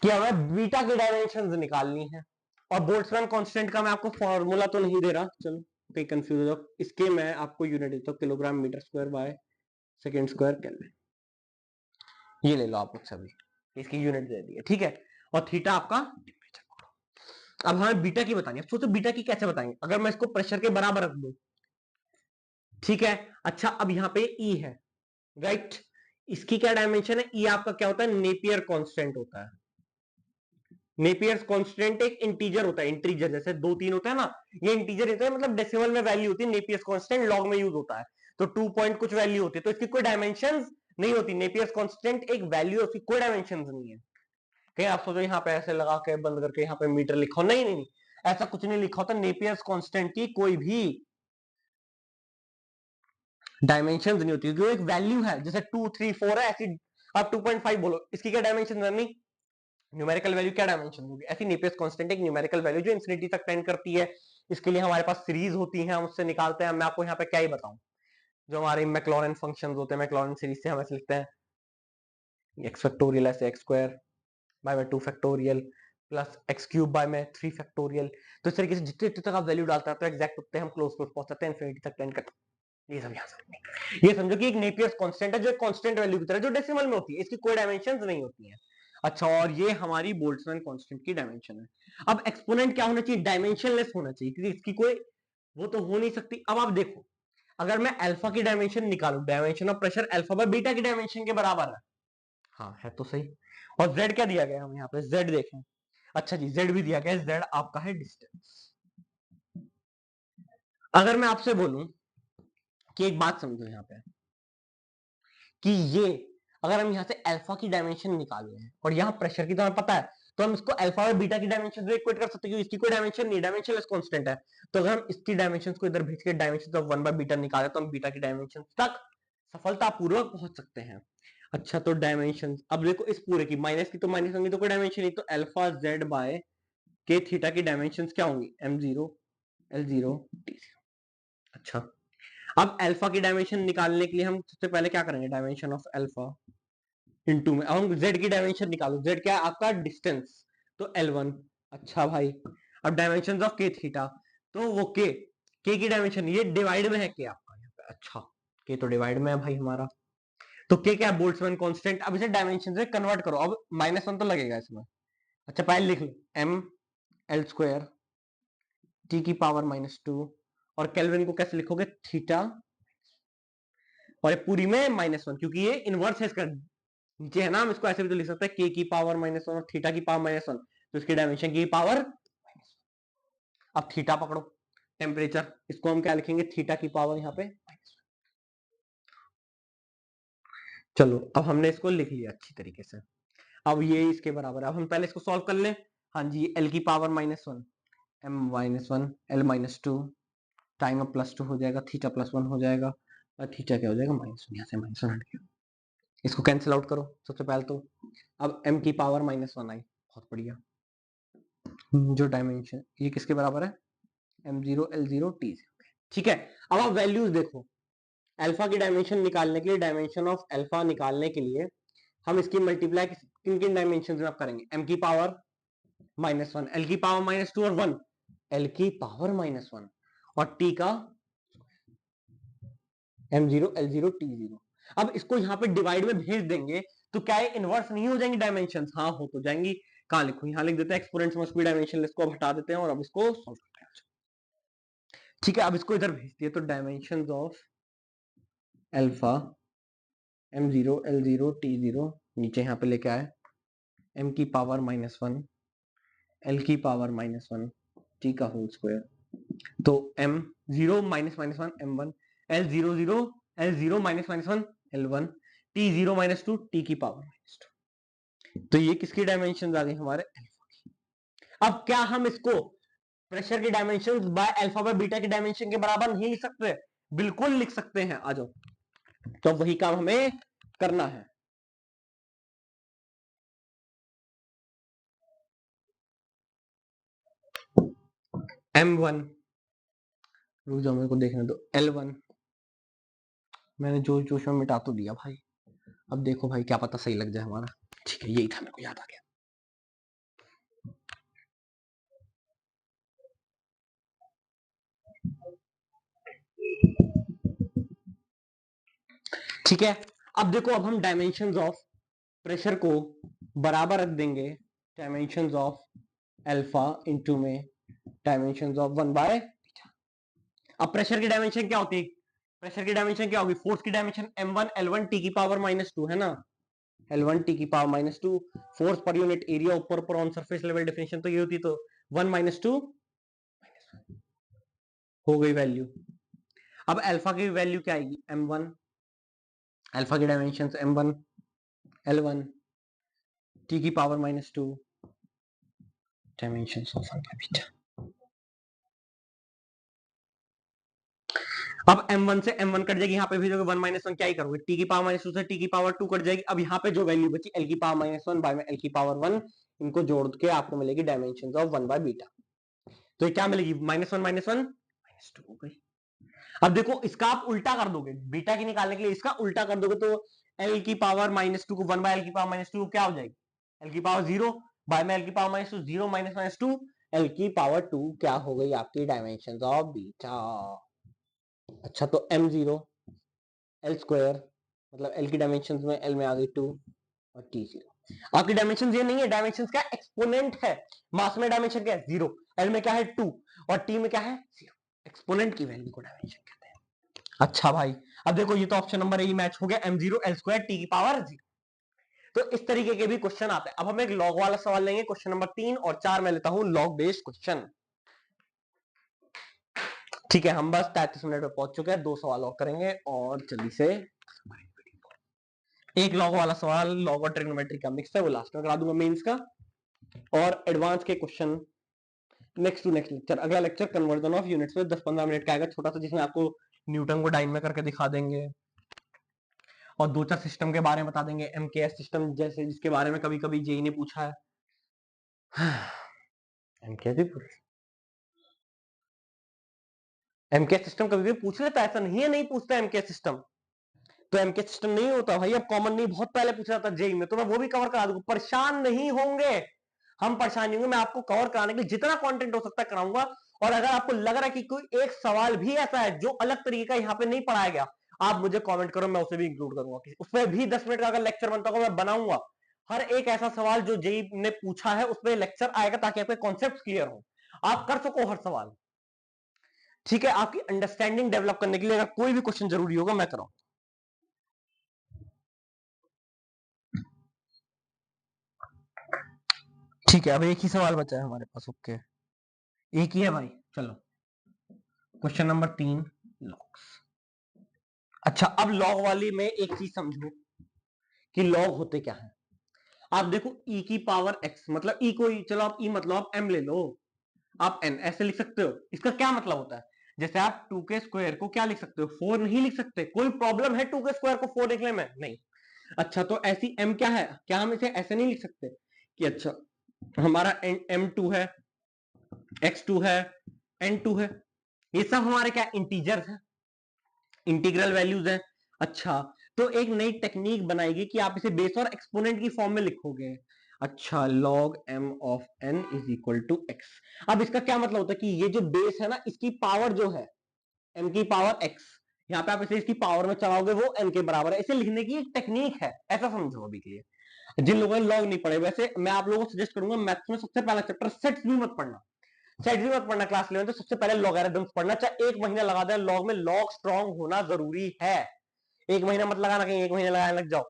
कि हमें बीटा की डायमेंशंस निकालनी है। और बोल्ट्जमैन कांस्टेंट का मैं आपको फॉर्मूला तो नहीं दे रहा, चलो कहीं कंफ्यूज हो जाओ, इसके मैं आपको यूनिट देता हूँ kilogram metre square by second square kelvin. ये ले लो आप मुझसे भी, इसकी यूनिट दे दी है, ठीक है। और थीटा आपका टेम्परेचर। अब हमें बीटा की बतानी है। सोचो बीटा की कैसे बताएंगे, अगर मैं इसको प्रेशर के बराबर रख दूं, ठीक है। अच्छा, अब यहाँ पे ई है, राइट। इसकी क्या डायमेंशन है, ई आपका क्या होता है, नेपियर कांस्टेंट होता है। नेपियर्स कांस्टेंट एक इंटीजर होता है, इंटीजर जैसे 2 3 होता है ना, ये इंटीजर होता है, मतलब डेसिमल में वैल्यू होती है। नेपियर्स कांस्टेंट लॉग में यूज होता है, तो 2 पॉइंट कुछ वैल्यू होती है, तो इसकी कोई डायमेंशन नहीं होती। नेपियर्स कांस्टेंट एक वैल्यू, उसकी कोई डायमेंशन नहीं है। कहीं आप सोचो यहाँ पे ऐसे लगा के बंद करके यहाँ पे मीटर लिखा हो, नहीं नहीं नहीं, ऐसा कुछ नहीं लिखा होता। नेपियर्स कांस्टेंट की कोई भी डायमेंशन नहीं होती, जो एक वैल्यू है, जैसे 2 3 4 है ऐसी। आप 2.5 बोलो, इसकी क्या डायमेंशन नहीं, न्यूमेरिकल वैल्यू क्या डायमेंशन होगी ऐसी। नेपियर्स कांस्टेंट एक न्यूमेरिकल वैल्यू जो इंफिनिटी तक टेंड करती है। इसके लिए हमारे पास सीरीज होती है, हम उससे निकालते हैं। मैं आपको यहाँ पे क्या ही बताऊं, जो हमारे मैक्लॉरेन फंक्शंस होते हैं, मैक्लॉरेन सीरीज से हम ऐसे लिखते हैं एक्स फैक्टोरियल ऐसे एक्स स्क्वायर बाय में 2 factorial plus x cube by में 3 फैक्टोरियल। तो इस तरीके से जितने जितने तक आप वैल्यू डालते हैं तो एग्जैक्ट उतने हम क्लोज पहुंच जाते हैं, इंफिनिटी तक टेंड करते हैं। ये सब यहाँ से ये समझो कि एक नेपियर्स कांस्टेंट है जो एक कांस्टेंट वैल्यू की तरह जो डेसिमल में होती है, इसकी कोई डायमेंशंस नहीं होती है। अच्छा, और ये हमारी बोल्ट्जमैन कांस्टेंट की डायमेंशन है। अब एक्सपोनेंट क्या होना चाहिए, डायमेंशनलेस होना चाहिए, क्योंकि इसकी कोई वो तो हो नहीं सकती। अब आप देखो, अगर मैं अल्फा की डायमेंशन निकालू, dimension of pressure alpha by beta की डायमेंशन के बराबर है। हाँ, है तो सही। और जेड क्या दिया गया हम यहाँ पे, जेड देखें। अच्छा जी, जेड भी दिया गया है, जेड आपका है डिस्टेंस। अगर मैं आपसे बोलूं कि एक बात समझो यहाँ पे कि ये अगर हम यहाँ से अल्फा की डायमेंशन निकाल रहे हैं और यहाँ प्रेशर की तो हमें पता है, तो हम इसको अल्फा और बीटा की डायमेंशन से इक्वेट कर सकते हैं, इसकी कोई डायमेंशन नहीं, डायमेंशनलेस कांस्टेंट है। तो अगर हम इसकी डायमेंशन को इधर भेज के डायमेंशन ऑफ 1 बाय बीटा निकाले तो हम बीटा की डायमेंशन तक सफलतापूर्वक पहुंच सकते हैं। अच्छा, तो डायमेंशन अब देखो, इस पूरे की माइनस की तो माइनस होंगी, तो कोई डायमेंशन नहीं, तो alpha Z by K theta की डायमेंशन क्या होंगी, m0 l0 t0। अच्छा, अब अल्फा की डायमेंशन निकालने के लिए हम सबसे पहले क्या करेंगे, डायमेंशन ऑफ अल्फा इनटू में। अब हम जेड की डायमेंशन निकालो, जेड क्या है आपका डिस्टेंस, तो L1। अच्छा भाई, अब डायमेंशन ऑफ के थीटा, तो वो के की डायमेंशन ये डिवाइड में है के आपका यहाँ पे। अच्छा, के तो डिवाइड में है भाई हमारा, तो के क्या है बोल्ट्जमैन कांस्टेंट। अब इसे डायमेंशन से कन्वर्ट करो, अब -1 तो लगेगा इसमें। अच्छा, पहले लिख लो m l² t की पावर -2, और केल्विन को कैसे लिखोगे, थीटा, और ये पूरी में -1 क्योंकि ये इनवर्स है इसका, नीचे है ना, हम इसको ऐसे भी तो लिख सकते हैं के की पावर -1 और थीटा की पावर -1, तो इसकी डायमेंशन की पावर। अब थीटा पकड़ो, टेम्परेचर, इसको हम क्या लिखेंगे, थीटा की पावर यहाँ पे। चलो अब हमने इसको लिख लिया अच्छी तरीके से। अब ये इसके बराबर है। अब हम पहले इसको सॉल्व कर लें। हाँ जी, एल की पावर -1, एम -1, एल -2 टाइम अब +2 हो जाएगा, थीटा +1 हो जाएगा, और थीटा क्या हो जाएगा, -1, यहाँ से -1 हट गया। इसको कैंसिल आउट करो सबसे पहले तो। अब m की पावर -1 आई, बहुत बढ़िया। जो डायमेंशन ये किसके बराबर है, m0 l0 t0। ठीक है, अब आप वैल्यूज देखो। अल्फा की डायमेंशन निकालने के लिए, डायमेंशन ऑफ अल्फा निकालने के लिए हम इसकी मल्टीप्लाई किन किन डायमेंशन में आप करेंगे, m की पावर -1, l की पावर -2 और 1, l की पावर -1 और t का m0 l0 t0। अब इसको यहाँ पे डिवाइड में भेज देंगे तो क्या ये इनवर्स नहीं हो जाएंगी डायमेंशंस, हाँ हो तो जाएंगी। कहां लिखूं, यहाँ लिख देते हैं एक्सपोनेंट्स मस्ट बी डायमेंशनलेस, को हटा देते हैं और अब इसको सॉल्व करते हैं। ठीक है, अब इसको इधर भेज दिए तो dimensions of alpha m0 l0 t0 नीचे यहाँ पे लेके आए, m की पावर -1, l की पावर -1, t का होल स्क्वायर, तो m0 -1 m1, l00 l0 -1 l1, t0 -2 t की पावर -2। तो ये किसकी डायमेंशन आ गई, हमारे अल्फा की। अब क्या हम इसको प्रेशर की dimension by alpha by beta की डायमेंशन के बराबर नहीं लिख सकते, बिल्कुल लिख सकते हैं, आ जाओ। तो वही काम हमें करना है। m1, रुक जाओ मेरे को देखने दो, l1 मैंने जोश जोश में मिटा तो दिया भाई, अब देखो भाई क्या पता सही लग जाए हमारा। ठीक है, यही था, मेरे को याद आ गया। ठीक है, अब देखो, अब हम डायमेंशंस ऑफ प्रेशर को बराबर रख देंगे डायमेंशंस ऑफ अल्फा इनटू में डायमेंशंस ऑफ 1/। अब प्रेशर की डायमेंशन क्या होती है, प्रेशर की डायमेंशन क्या होगी, फोर्स की डायमेंशन m1 l1 t की पावर -2 है ना, l1 t की power -2, force per unit area ऊपर ऊपर ऑन सरफेस लेवल डेफिनेशन तो ये होती, तो 1 -2 हो गई वैल्यू। अब अल्फा की वैल्यू क्या आएगी, m1, अल्फा की डायमेंशन m1 l1 t की power -2 dimension of alpha beta. अब m1 से m1 कट जाएगी, यहाँ पे भेजोगे 1 -1 क्या ही करोगे, t की पावर -2 से t की पावर 2 कट जाएगी। अब यहाँ पे जो वैल्यू बची l की पावर -1 बाय में l की पावर 1, इनको जोड़ के आपको मिलेगी डायमेंशन ऑफ 1 बाय बीटा। तो ये क्या मिलेगी, -1 -1 -2 हो गई। अब देखो इसका आप उल्टा कर दोगे, बीटा की निकालने के लिए इसका उल्टा कर दोगे तो l की पावर -2 को 1 बाय l की पावर -2 क्या हो जाएगी, l की पावर 0 बाय में l की पावर -2, 0 -2 l की पावर 2 क्या हो गई आपकी डायमेंशन ऑफ बीटा। अच्छा, तो m0 l स्क्वायर मतलब l की डायमेंशन में l में आ गई 2 और t0। आपकी डायमेंशन ये नहीं है, डायमेंशन क्या एक्सपोनेंट है, मास में डायमेंशन क्या है 0, l में क्या है 2 और t में क्या है 0, एक्सपोनेंट की वैल्यू को डायमेंशन कहते हैं। अच्छा भाई, अब देखो ये तो ऑप्शन नंबर ए मैच हो गया, m0 l स्क्वायर t की पावर 0। तो इस तरीके के भी क्वेश्चन आते हैं। अब हम एक लॉग वाला सवाल लेंगे, क्वेश्चन नंबर 3 और 4 में लेता हूं लॉग बेस्ड क्वेश्चन। ठीक है, हम बस 33 मिनट पे पहुंच चुके हैं, 2 सवाल और करेंगे और जल्दी से। एक लॉग वाला सवाल, लॉग और ट्रिग्नोमेट्री का मिक्स है, वो लास्ट में करा दूंगा मेंस का, और एडवांस के question next to next lecture. अगला लेक्चर कन्वर्जन ऑफ यूनिट्स में 10-15 मिनट का आएगा छोटा सा, जिसमें आपको न्यूटन को डाइन में करके दिखा देंगे और 2-4 सिस्टम के बारे में बता देंगे, एमकेएस सिस्टम जैसे, जिसके बारे में कभी कभी जेई ने पूछा है। एमकेएस भी एमकेएस सिस्टम कभी भी पूछ लेता है, ऐसा नहीं है नहीं पूछता एमकेएस सिस्टम। तो एमकेएस सिस्टम नहीं होता भाई, अब कॉमन नहीं, बहुत पहले पूछा था जेई में, तो मैं वो भी कवर करा दूंगा, परेशान नहीं होंगे, हम परेशान नहीं होंगे, मैं आपको कवर कराने के लिए जितना कंटेंट हो सकता है कराऊंगा। और अगर आपको लग रहा है कि कोई एक सवाल भी ऐसा है जो अलग तरीके का यहाँ पे नहीं पढ़ाया गया, आप मुझे कमेंट करो, मैं उसे भी इंक्लूड करूंगा, उसमें भी 10 मिनट का अगर लेक्चर बनता होगा मैं बनाऊंगा। हर एक ऐसा सवाल जो जेई ने पूछा है उसमें लेक्चर आएगा, ताकि आपके कॉन्सेप्ट क्लियर हो, आप कर सको हर सवाल। ठीक है, आपकी अंडरस्टैंडिंग डेवलप करने के लिए अगर कोई भी क्वेश्चन जरूरी होगा मैं कराऊं। ठीक है, अब एक ही सवाल बचा है हमारे पास, ओके, एक ही है भाई। चलो क्वेश्चन नंबर 3 लॉग्स। अच्छा अब लॉग वाली में एक चीज समझो कि लॉग होते क्या है। आप देखो e की पावर x, मतलब e को चलो आप e मतलब आप m ले लो, आप n ऐसे लिख सकते हो। इसका क्या मतलब होता है, जैसे आप 2 के स्क्वायर को क्या लिख सकते हो, 4 नहीं लिख सकते। कोई प्रॉब्लम है 2 के स्क्वायर को 4 लिखने में? नहीं। अच्छा तो ऐसी m क्या है, क्या हम इसे ऐसे नहीं लिख सकते कि अच्छा हमारा m2 है, x2 है, n2 है, ये सब हमारे क्या इंटीजर्स है, इंटीग्रल वैल्यूज है। अच्छा तो एक नई टेक्निक बनाएगी कि आप इसे बेस और एक्सपोनेंट की फॉर्म में लिखोगे। अच्छा log m of n is equal to x। अब इसका क्या मतलब होता है कि ये जो बेस है ना, इसकी पावर जो है m की पावर x, यहाँ पे आप इसे इसकी पावर में चलाओगे वो n के बराबर है। इसे लिखने की एक टेक्निक है, ऐसा समझो अभी के लिए। जिन लोगों ने लॉग नहीं पढ़े, वैसे मैं आप लोगों को सजेस्ट करूंगा मैथ्स में सबसे पहला चैप्टर सेट्स भी मत पढ़ना, सेट भी मत पढ़ना क्लास 11 तो सबसे पहले लॉगरिथम्स पढ़ना। चाहे 1 महीना लगा दे लॉग में, लॉग स्ट्रांग होना जरूरी है। 1 महीना मत लगाना, कहीं 1 महीना लगाने लग जाओ,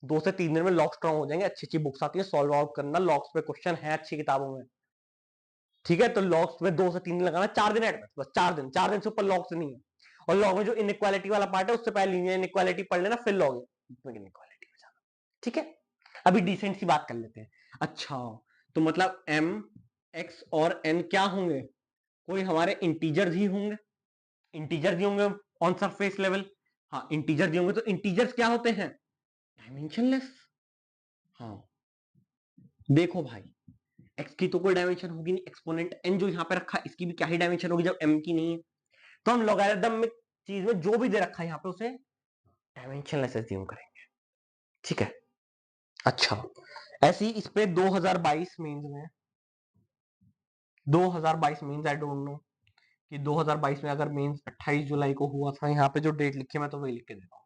2 से 3 दिन में लॉग स्ट्रांग हो जाएंगे। अच्छी अच्छी बुक्स आती है, सॉल्व आउट करना, लॉग्स पे क्वेश्चन है अच्छी किताबों में। ठीक है, तो लॉग्स में 2 से 3 दिन लगाना, 4 दिन एडवांस, बस 4 दिन से ऊपर लॉग्स नहीं है। और लॉग में जो इनइक्वालिटी वाला पार्ट है उससे पहले लीनियर इनइक्वालिटी पढ़ लेना, फिर लॉग इनइक्वालिटी में जाना। ठीक है, अभी डिसेंट सी बात कर लेते हैं। अच्छा तो मतलब m x और n क्या होंगे, कोई हमारे इंटीजर्स ही होंगे, इंटीजर्स ही होंगे ऑन सरफेस लेवल। हाँ इंटीजर्स ही होंगे, तो इंटीजर्स क्या होते हैं, डायमेंशनलेस। हाँ देखो भाई, x की तो कोई डायमेंशन होगी नहीं, एक्सपोनेंट n जो यहाँ पे रखा है इसकी भी क्या ही डायमेंशन होगी जब m की नहीं है। तो हम लॉगरिथम में चीज में जो भी दे रखा है यहाँ पे उसे डायमेंशनलेस एज्यूम करेंगे। ठीक है, अच्छा ऐसे ही इस पे 2022 मेंस में, 2022 मेंस आई डोंट नो कि 2022 में अगर मेंस 28 जुलाई को हुआ था, यहाँ पे जो डेट लिखी है मैं तो वही लिख के दे रहा हूँ।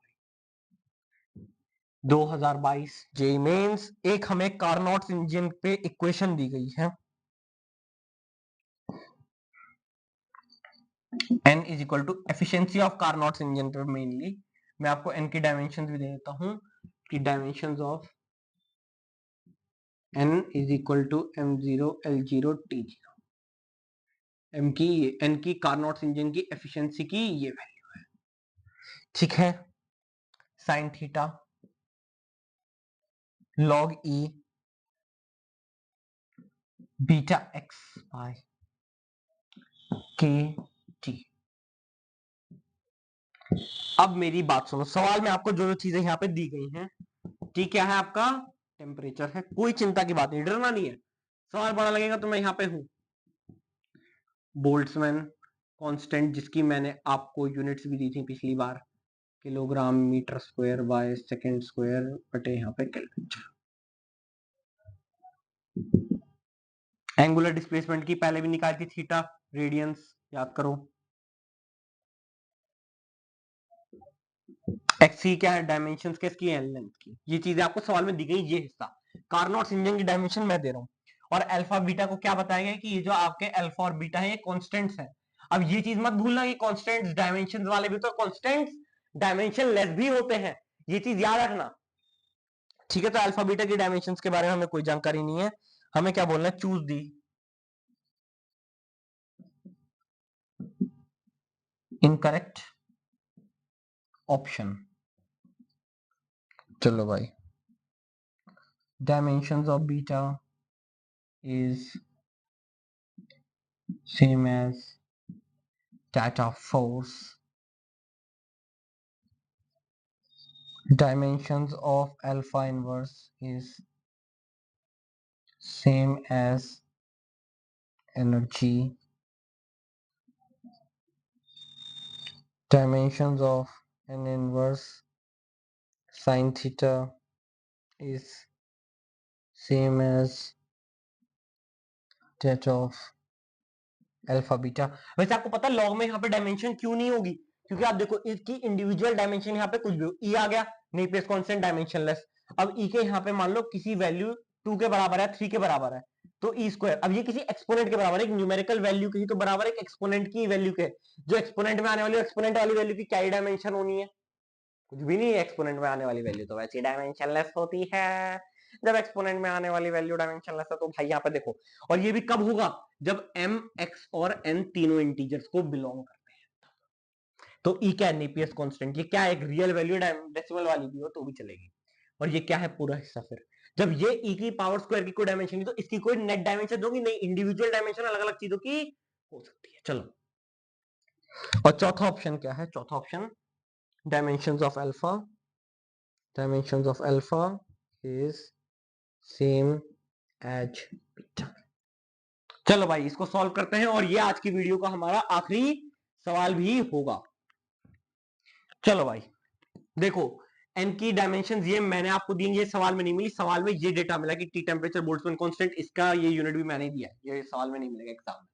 2022 जेईई मेंस, एक हमें कार्नोट्स इंजन पे इक्वेशन दी गई है, n is equal to efficiency of Carnot's engine पे। मेनली मैं आपको n की डायमेंशंस भी दे देता हूं कि dimensions of n is equal to m0 l0 t0। n की कार्नोट्स इंजन की एफिशिएंसी की ये वैल्यू है। ठीक है, sine theta log e beta x by k t. अब मेरी बात सुनो, सवाल में आपको जो जो चीजें यहाँ पे दी गई हैं, ठीक क्या है, आपका टेम्परेचर है, कोई चिंता की बात नहीं, डरना नहीं है। सवाल बड़ा लगेगा तो मैं यहाँ पे हूं। बोल्ट्जमैन कांस्टेंट जिसकी मैंने आपको यूनिट्स भी दी थी पिछली बार, kilogram metre square by second square बटे यहाँ पे केल्विन। एंगुलर डिस्प्लेसमेंट की पहले भी निकाली थी, थीटा रेडियंस याद करो। एक्स क्या है, डायमेंशंस किसकी है, लेंथ की। ये चीजें आपको सवाल में दी गई, ये हिस्सा कार्नोट्स इंजन की डायमेंशन मैं दे रहा हूँ। और अल्फा बीटा को क्या बताया गया कि ये जो आपके अल्फा और बीटा है ये कांस्टेंट्स हैं। अब ये चीज मत भूलना कि कांस्टेंट्स डायमेंशंस वाले भी तो कांस्टेंट्स डायमेंशन लेस भी होते हैं, ये चीज याद रखना। ठीक है, तो अल्फा बीटा की डायमेंशंस के बारे में हमें कोई जानकारी नहीं है, हमें क्या बोलना है, चूज दी इनकरेक्ट ऑप्शन। चलो भाई, dimensions of beta is same as that of force, dimensions of alpha inverse is same as energy, dimensions of an inverse sin theta is same as that of alpha beta. वैसे आपको पता है लॉग में यहाँ पे डायमेंशन क्यों नहीं होगी, क्योंकि आप देखो इसकी इंडिविजुअल डायमेंशन यहाँ पे कुछ भी ई आ गया, नहीं प्लेस कांस्टेंट डायमेंशनलेस। अब ई के यहाँ पे मान लो किसी वैल्यू 2 के बराबर है, 3 के बराबर है, तो ई स्क्वायर, अब ये किसी एक्सपोनेंट के बराबर है, एक न्यूमेरिकल वैल्यू की तो बराबर है एक एक्सपोनेंट की वैल्यू के। जो एक्सपोनेंट में आने वाली एक्सपोनेंट वाली वैल्यू की क्या ही डायमेंशन होनी है, कुछ भी नहीं है। एक्सपोनेंट में आने वाली वैल्यू तो वैसे डायमेंशनलेस होती है। जब एक्सपोनेंट में आने वाली वैल्यू डायमेंशनलेस है तो भाई यहाँ पे देखो, और ये भी कब होगा, जब m, x और n तीनों इंटीजर्स को बिलोंग करते हैं। तो e क्या है, नेपियर्स कांस्टेंट, ये क्या है, एक रियल वैल्यू डेसिमल वाली भी हो तो भी चलेगी। और ये क्या है, पूरा हिस्सा। फिर जब ये e की पावर स्क्वायर की कोई डायमेंशन नहीं, तो इसकी कोई नेट डायमेंशन दोगी नहीं, इंडिविजुअल डायमेंशन अलग अलग चीजों की हो सकती है। चलो, और चौथा ऑप्शन क्या है, चौथा option dimensions of alpha, dimensions of alpha is same as beta. चलो भाई इसको सॉल्व करते हैं, और ये आज की वीडियो का हमारा आखिरी सवाल भी होगा। चलो भाई देखो, एन की डायमेंशन ये मैंने आपको दी, ये सवाल में नहीं मिली, सवाल में ये डेटा मिला कि टी टेम्परेचर बोल्ट्जमैन कांस्टेंट, इसका ये यूनिट भी मैंने दिया है, ये सवाल में नहीं मिलेगा एग्जाम में।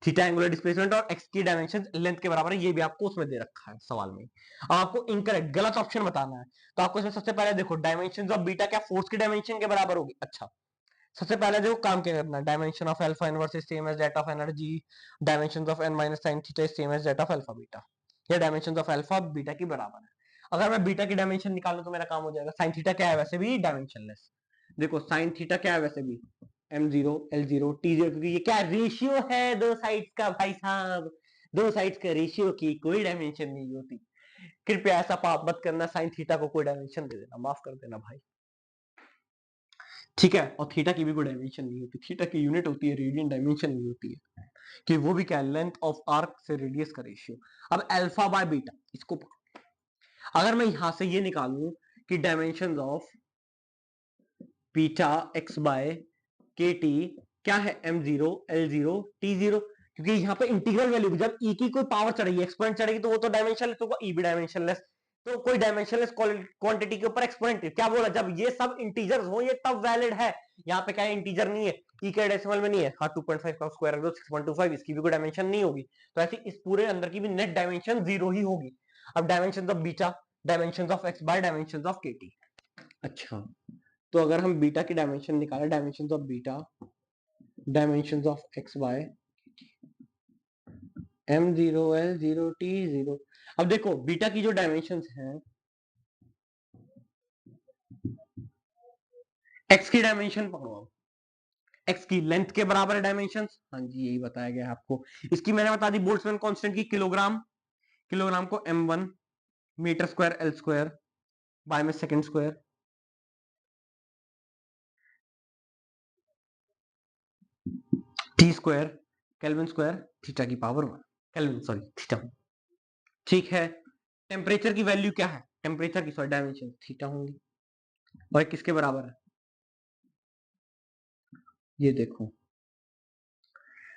थीटा एंगुलर डिस्प्लेसमेंट और एक्स की डायमेंशन लेंथ के बराबर है, ये भी आपको उसमें दे रखा है सवाल में। अब आपको इनकरेक्ट गलत ऑप्शन बताना है, तो आपको इसमें सबसे पहले देखो डायमेंशन ऑफ बीटा क्या फोर्स की डायमेंशन के बराबर होगी। अच्छा, सबसे पहले देखो काम क्या करना है, dimension of alpha inverse is same as that of energy, dimension of n minus sin theta is same as that of alpha beta. ये डायमेंशन ऑफ अल्फा बीटा की बराबर है। अगर मैं बीटा की डायमेंशन निकालूं तो मेरा काम हो जाएगा। sin थीटा क्या है, वैसे भी डायमेंशनलेस। देखो sin थीटा क्या है, वैसे भी m0 l0 t0, क्योंकि ये क्या रेशियो है दो साइड्स का भाई साहब, दो साइड्स का रेशियो की कोई डायमेंशन नहीं होती। कृपया ऐसा पाप मत करना, sin थीटा को कोई डायमेंशन दे देना, माफ कर देना भाई, ठीक है। और थीटा की भी कोई डायमेंशन नहीं होती, थीटा की यूनिट होती है रेडियन, डायमेंशन नहीं होती है, कि वो भी क्या, लेंथ ऑफ आर्क से रेडियस का रेशियो। अब अल्फा बाय बीटा, इसको अगर मैं यहां से ये निकालूं कि dimension of beta x by k t क्या है, m0 l0 t0, क्योंकि यहाँ पे इंटीग्रल वैल्यू जब e की कोई पावर चढ़ेगी, एक्सपोनेंट चढ़ेगी, तो वो तो डायमेंशनलेस होगा, e भी डायमेंशनलेस। तो कोई डायमेंशनलेस क्वांटिटी के ऊपर एक्सपोनेंट क्या बोला, जब ये सब इंटीजर्स हो ये तब वैलिड है। यहाँ पे क्या है, इंटीजर नहीं है, e के डेसिमल में नहीं है, हाँ 2.5 का स्क्वायर रख दो 6.25, इसकी भी कोई डायमेंशन नहीं होगी, तो ऐसे इस पूरे अंदर की भी नेट डायमेंशन 0 ही होगी। अब dimension of beta, dimension of x by dimension of k t. अच्छा, तो अगर हम बीटा की डायमेंशन निकालें, dimension of beta dimensions of x by m0 l0 t0। अब देखो बीटा की जो डायमेंशंस हैं, एक्स की डायमेंशन पकड़ो, अब एक्स की लेंथ के बराबर है डायमेंशंस, हाँ जी यही बताया गया है आपको। इसकी मैंने बता दी बोल्ट्जमैन कांस्टेंट की किलोग्राम, किलोग्राम को m1 metre square l square by में second square, T square kelvin square theta की पावर 1, केल्विन सॉरी थीटा, ठीक है। टेम्परेचर की वैल्यू क्या है, टेम्परेचर की सॉरी डायमेंशन थीटा होंगी, और किसके बराबर है, ये देखो।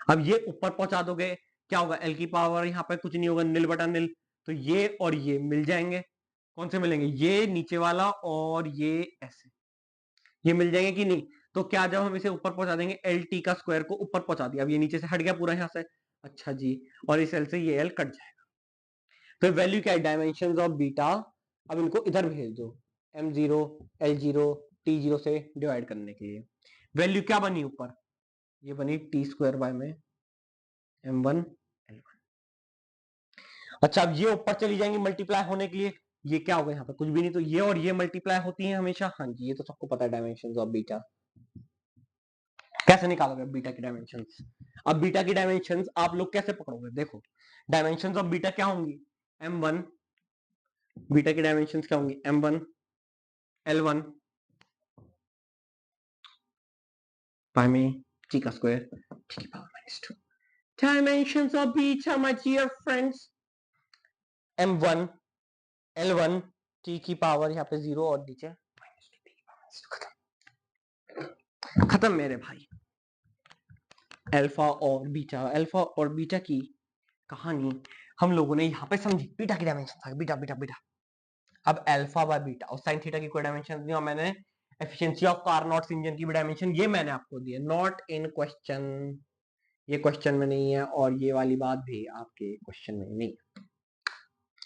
अब ये ऊपर पहुंचा दोगे, क्या होगा, एल की पावर यहाँ पे कुछ नहीं होगा, नील बटा नील, तो ये और ये मिल जाएंगे। कौन से मिलेंगे, ये नीचे वाला और ये ऐसे, ये मिल जाएंगे कि नहीं। तो क्या, जब हम इसे ऊपर पहुंचा देंगे, एल टी का स्क्वायर को ऊपर पहुंचा दिया, अब ये नीचे से हट गया पूरा यहाँ से, अच्छा जी, और इस एल से ये एल कट जाएगा। तो वैल्यू क्या है, डायमेंशन ऑफ बीटा, अब इनको इधर भेज दो, m0 l0 t0 से डिवाइड करने के लिए, वैल्यू क्या बनी ऊपर, ये बनी टी स्क्वायर बाय में m1 l1। अच्छा, अब ये ऊपर चली जाएंगी मल्टीप्लाई होने के लिए, ये क्या होगा यहाँ पे, कुछ भी नहीं, तो ये और ये मल्टीप्लाई होती है हमेशा, हाँ जी ये तो सबको पता है डायमेंशंस ऑफ बीटा। कैसे निकालोगे बीटा की डायमेंशंस, अब बीटा की डायमेंशंस आप लोग कैसे पकड़ोगे, देखो डायमेंशंस ऑफ बीटा क्या होंगी, m1, बीटा की डायमेंशंस क्या होंगी, m1 l1 बाय में t का स्क्वायर t की power -2। Dimensions of beta, my dear friends, m1 l1 t की पावर यहाँ पे 0 और नीचे खत्म मेरे भाई। अल्फा और बीटा, अल्फा और बीटा की कहानी हम लोगों ने यहाँ पे समझी, बीटा की डायमेंशन था, बीटा बीटा बीटा। अब अल्फा बाय बीटा और साइन थीटा की कोई डायमेंशन नहीं, और मैंने एफिशिएंसी ऑफ कारनोट्स इंजन की भी डायमेंशन ये मैंने आपको दी है, नॉट इन क्वेश्चन, ये क्वेश्चन में नहीं है, और ये वाली बात भी आपके क्वेश्चन में नहीं है।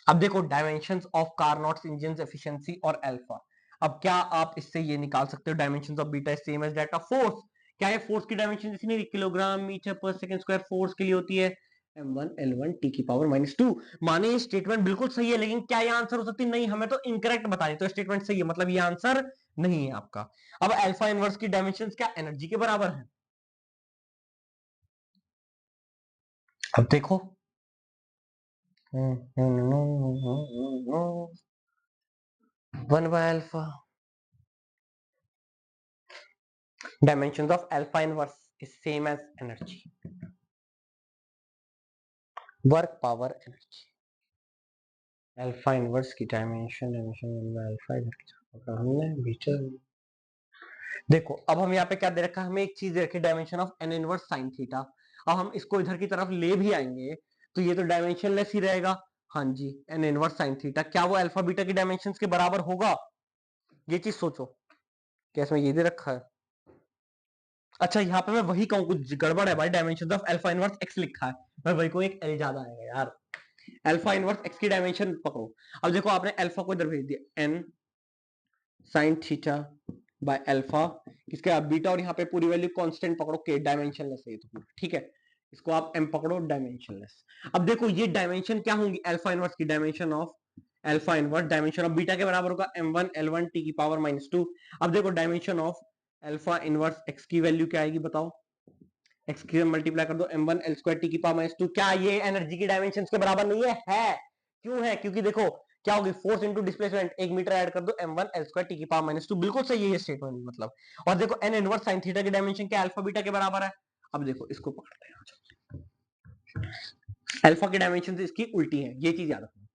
अब देखो dimensions of Carnot's engine efficiency और अल्फा, अब क्या आप इससे ये निकाल सकते हो, dimensions of beta same as that of force, क्या ये फोर्स की डायमेंशन जैसी नहीं, किलोग्राम मीटर पर सेकंड स्क्वायर फोर्स के लिए होती है, m1 l1 t की पावर -2। माने ये स्टेटमेंट बिल्कुल सही है, लेकिन क्या ये आंसर हो सकती है? नहीं, हमें तो इनकरेक्ट बताइए। तो स्टेटमेंट सही है, मतलब ये आंसर नहीं है आपका। अब अल्फा इनवर्स की डायमेंशंस क्या एनर्जी के बराबर है? अब देखो, 1 by alpha, dimensions of alpha inverse is same as energy, work power energy। Alpha inverse की डायमेंशन अल्फा इधर हमने बीटा। देखो अब हम यहाँ पे क्या दे रखा है, हमें एक चीज दे रखी है, dimension of N inverse sine theta. अब हम इसको इधर की तरफ ले भी आएंगे तो ये तो डायमेंशन लेस ही रहेगा। हाँ जी, एन इनवर्स साइन थीटा, क्या वो अल्फा बीटा की डायमेंशन के बराबर होगा? ये चीज सोचो, क्या इसमें ये दे रखा है? अच्छा, यहाँ पे मैं वही कहूँ, कुछ गड़बड़ है भाई, dimension of alpha inverse x लिखा है, मैं वही को एक एल ज्यादा आएगा यार। अल्फा इनवर्स एक्स की डायमेंशन पकड़ो। अब देखो आपने अल्फा को इधर भेज दिया, n sine theta by alpha, किसके आप बीटा, और यहाँ पे पूरी वैल्यू कांस्टेंट पकड़ो, के डायमेंशनलेस है ये तो पूरा, ठीक है। इसको आप एम पकड़ो, डायमेंशनलेस। अब देखो ये डायमेंशन क्या होंगी, अल्फा इनवर्स की dimension of alpha inverse, dimension of beta के बराबर होगा m1 l1 t की पावर -2। अब देखो dimension of alpha inverse x की वैल्यू क्या आएगी बताओ, x की मल्टीप्लाई कर दो m1 l2 t की पावर -2। क्या ये एनर्जी की डायमेंशन के बराबर नहीं है? क्यों है? क्योंकि देखो क्या होगी, force into displacement, 1 metre add कर दो m1 l2 t की पावर -2, बिल्कुल सही है ये स्टेटमेंट मतलब। और देखो n इनवर्स sin थीटा की डायमेंशन क्या अल्फा बीटा के बराबर है। अब देखो इसको पकड़ते हैं, अल्फा की डायमेंशन इसकी उल्टी है, ये चीज याद रखना।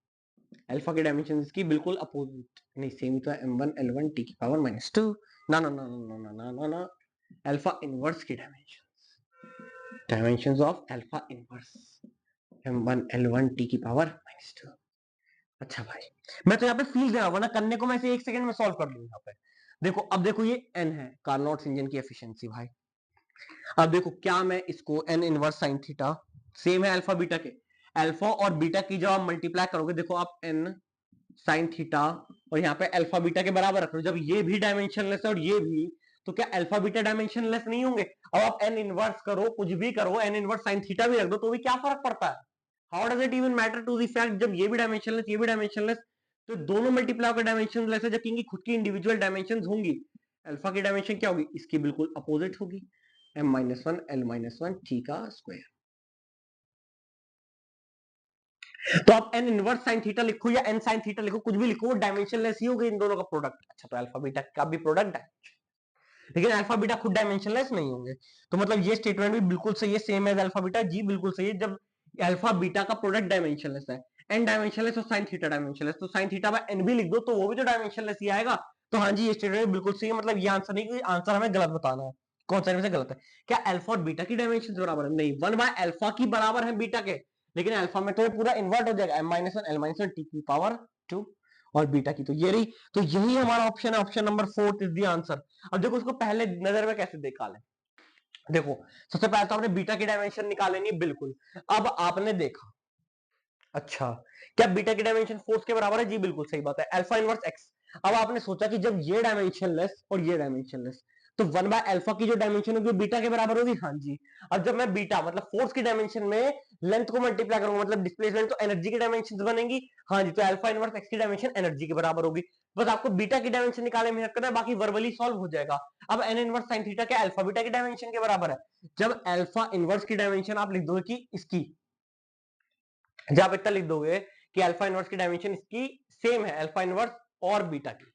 अल्फा की डायमेंशन इसकी बिल्कुल अपोजिट, नहीं सेम ही तो है, m1 l1 t की पावर -2। ना ना ना ना ना ना ना ना, अल्फा इनवर्स की dimensions of alpha inverse m1 l1 t की पावर -2। अच्छा भाई, मैं तो यहाँ पे फील दे रहा हूँ ना, करने को मैं इसे 1 सेकंड में सॉल्व कर लूँ यहाँ पे। देखो अब देखो ये n है, कार्नोट्स इंजन की एफिशिएंसी भाई। अब देखो क्या मैं इसको n inverse sine theta, same है अल्फा बीटा के, अल्फा और बीटा की जब आप मल्टीप्लाई करोगे, देखो आप n साइन थीटा और यहाँ पे अल्फा बीटा के बराबर रख लो, जब ये भी डायमेंशनलेस है और ये भी, तो क्या अल्फा बीटा डायमेंशनलेस नहीं होंगे? अब आप n इनवर्स करो, कुछ भी करो, n इनवर्स साइन थीटा भी रख दो, तो भी क्या फर्क पड़ता है? How does it even matter to the fact, जब ये भी डायमेंशनलेस ये भी डायमेंशनलेस, तो दोनों मल्टीप्लाई का डायमेंशनलेस है, जबकि इनकी खुद की इंडिविजुअल डायमेंशंस होंगी। अल्फा की डायमेंशन क्या होगी, इसकी बिल्कुल अपोजिट होगी, m-1 l-1 t का स्क्वायर। तो आप n इनवर्स साइन थीटा लिखो या n साइन थीटा लिखो, कुछ भी लिखो, डायमेंशनलेस ही होगा इन दोनों का प्रोडक्ट। अच्छा, तो अल्फा बीटा का भी प्रोडक्ट है, लेकिन अल्फा बीटा खुद डायमेंशनलेस नहीं होंगे। तो मतलब ये स्टेटमेंट भी बिल्कुल सही है, सेम एज अल्फा बीटा, जी बिल्कुल सही है। जब अल्फा बीटा का प्रोडक्ट डायमेंशनलेस है, एन डायमेंशनलेस और साइन थीटा डायमेंशनलेस, तो साइन थीटा बाय एन भी लिख दो तो वो भी तो डायमेंशनलेस ही आएगा। तो हाँ जी, ये स्टेटमेंट बिल्कुल सही है, मतलब ये आंसर नहीं, आंसर हमें गलत बताना है, कौन सा इनमें से गलत है। क्या अल्फा और बीटा की डायमेंशन बराबर है? नहीं, 1 बाय अल्फा की बराबर है बीटा के, लेकिन अल्फा में तो पूरा इन्वर्ट हो जाएगा, m-1 l-1 t की पावर 2, और बीटा की तो ये रही। तो यही हमारा ऑप्शन है, option number 4 is the answer. अब देखो उसको पहले नजर में कैसे निकालें, देखो सबसे पहले तो आपने बीटा की डायमेंशन निकालेनी है, बिल्कुल। अब आपने देखा, अच्छा क्या बीटा की डायमेंशन फोर्स के बराबर है? जी बिल्कुल सही बात है, अल्फा इनवर्स एक्स। अब आपने सोचा कि जब ये डायमेंशनलेस और ये डायमेंशनलेस, तो 1 बाय अल्फा की जो डायमेंशन होगी बीटा के बराबर होगी, हाँ जी। अब जब मैं बीटा मतलब फोर्स की डायमेंशन में लेंथ को मल्टीप्लाई करूंगा, मतलब डिस्प्लेसमेंट, तो एनर्जी की डायमेंशन बनेंगी, हाँ जी। तो अल्फा इनवर्स एक्स की डायमेंशन एनर्जी के बराबर होगी। बस आपको बीटा की डायमेंशन निकालने में मेहनत करना है, बाकी वर्बली सॉल्व हो जाएगा। अब एन इनवर्स साइन थीटा क्या अल्फा बीटा की डायमेंशन के बराबर है? जब अल्फा इनवर्स की डायमेंशन आप लिख दोगे कि इसकी, जब आप इतना लिख दोगे कि अल्फा इनवर्स की डायमेंशन इसकी सेम है अल्फा इनवर्स और बीटा की,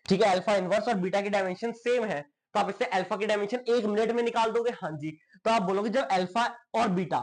ठीक है, अल्फा इनवर्स और बीटा की डायमेंशन सेम है, तो आप इससे अल्फा की डायमेंशन 1 मिनट में निकाल दोगे, हाँ जी। तो आप बोलोगे जब अल्फा और बीटा,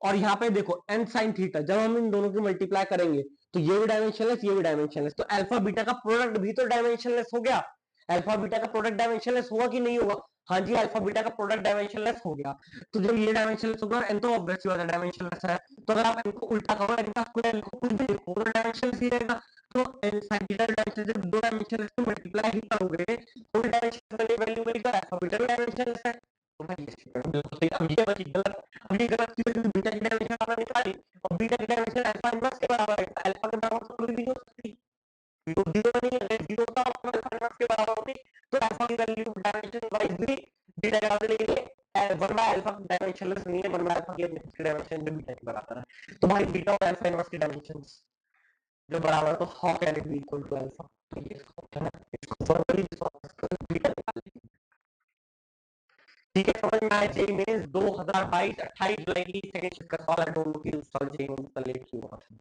और यहाँ पे देखो एन साइन थीटा, जब हम इन दोनों की मल्टीप्लाई करेंगे तो ये भी डायमेंशनलेस ये भी डायमेंशनलेस, तो अल्फा बीटा का प्रोडक्ट भी तो डायमेंशनलेस हो गया। अल्फा बीटा का प्रोडक्ट डायमेंशनलेस हुआ कि नहीं हुआ? हाँ जी, अल्फा बीटा का प्रोडक्ट डायमेंशनलेस हो गया। तो जब ये डायमेंशनलेस होगा, एन तो ऑब्वियसली बात है डायमेंशनलेस है, तो अगर आप इनको उल्टा करो, इनका स्क्वायर लिखो, कुछ भी लिखो, तो डायमेंशनलेस ही रहेगा। तो एन साइन थीटा डायमेंशन जब दो डायमेंशनलेस को मल्टीप्लाई ही करोगे तो डायमेंशन वाली वैल्यू मिलेगी, अल्फा बीटा भी डायमेंशनलेस है। तो भाई ये बिल्कुल सही। अब ये बची गलत, अब ये गलत क्यों? क्योंकि बीटा की डायमेंशन आपने निकाली और बीटा की डायमेंशन अल्फा इनवर्स के बराबर है, अल्फा के बराबर तो कभी भी नहीं हो सकती, तो जीरो नहीं है, जीरो का अल्फा इनवर्स के बराबर होती, तो अल्फा की वैल्यू डायमेंशन वाइज भी बीटा के बराबर नहीं है, 1 बाय अल्फा डायमेंशनलेस नहीं है, 1 बाय अल्फा की अपने इसके डायमेंशन जो बीटा के बराबर है। तो भाई बीटा और अल्फा इनवर्स के डायमेंशंस जो बराबर है, तो how can it be equal to alpha? तो ये इसको फॉर्मली बीटा निकाल लेंगे। ठीक है, समझ में आया? जेई में 2022 28 जुलाई की सेकंड शिफ्ट का सवाल है, don't look you solve JEE में, लेट क्यों हुआ था।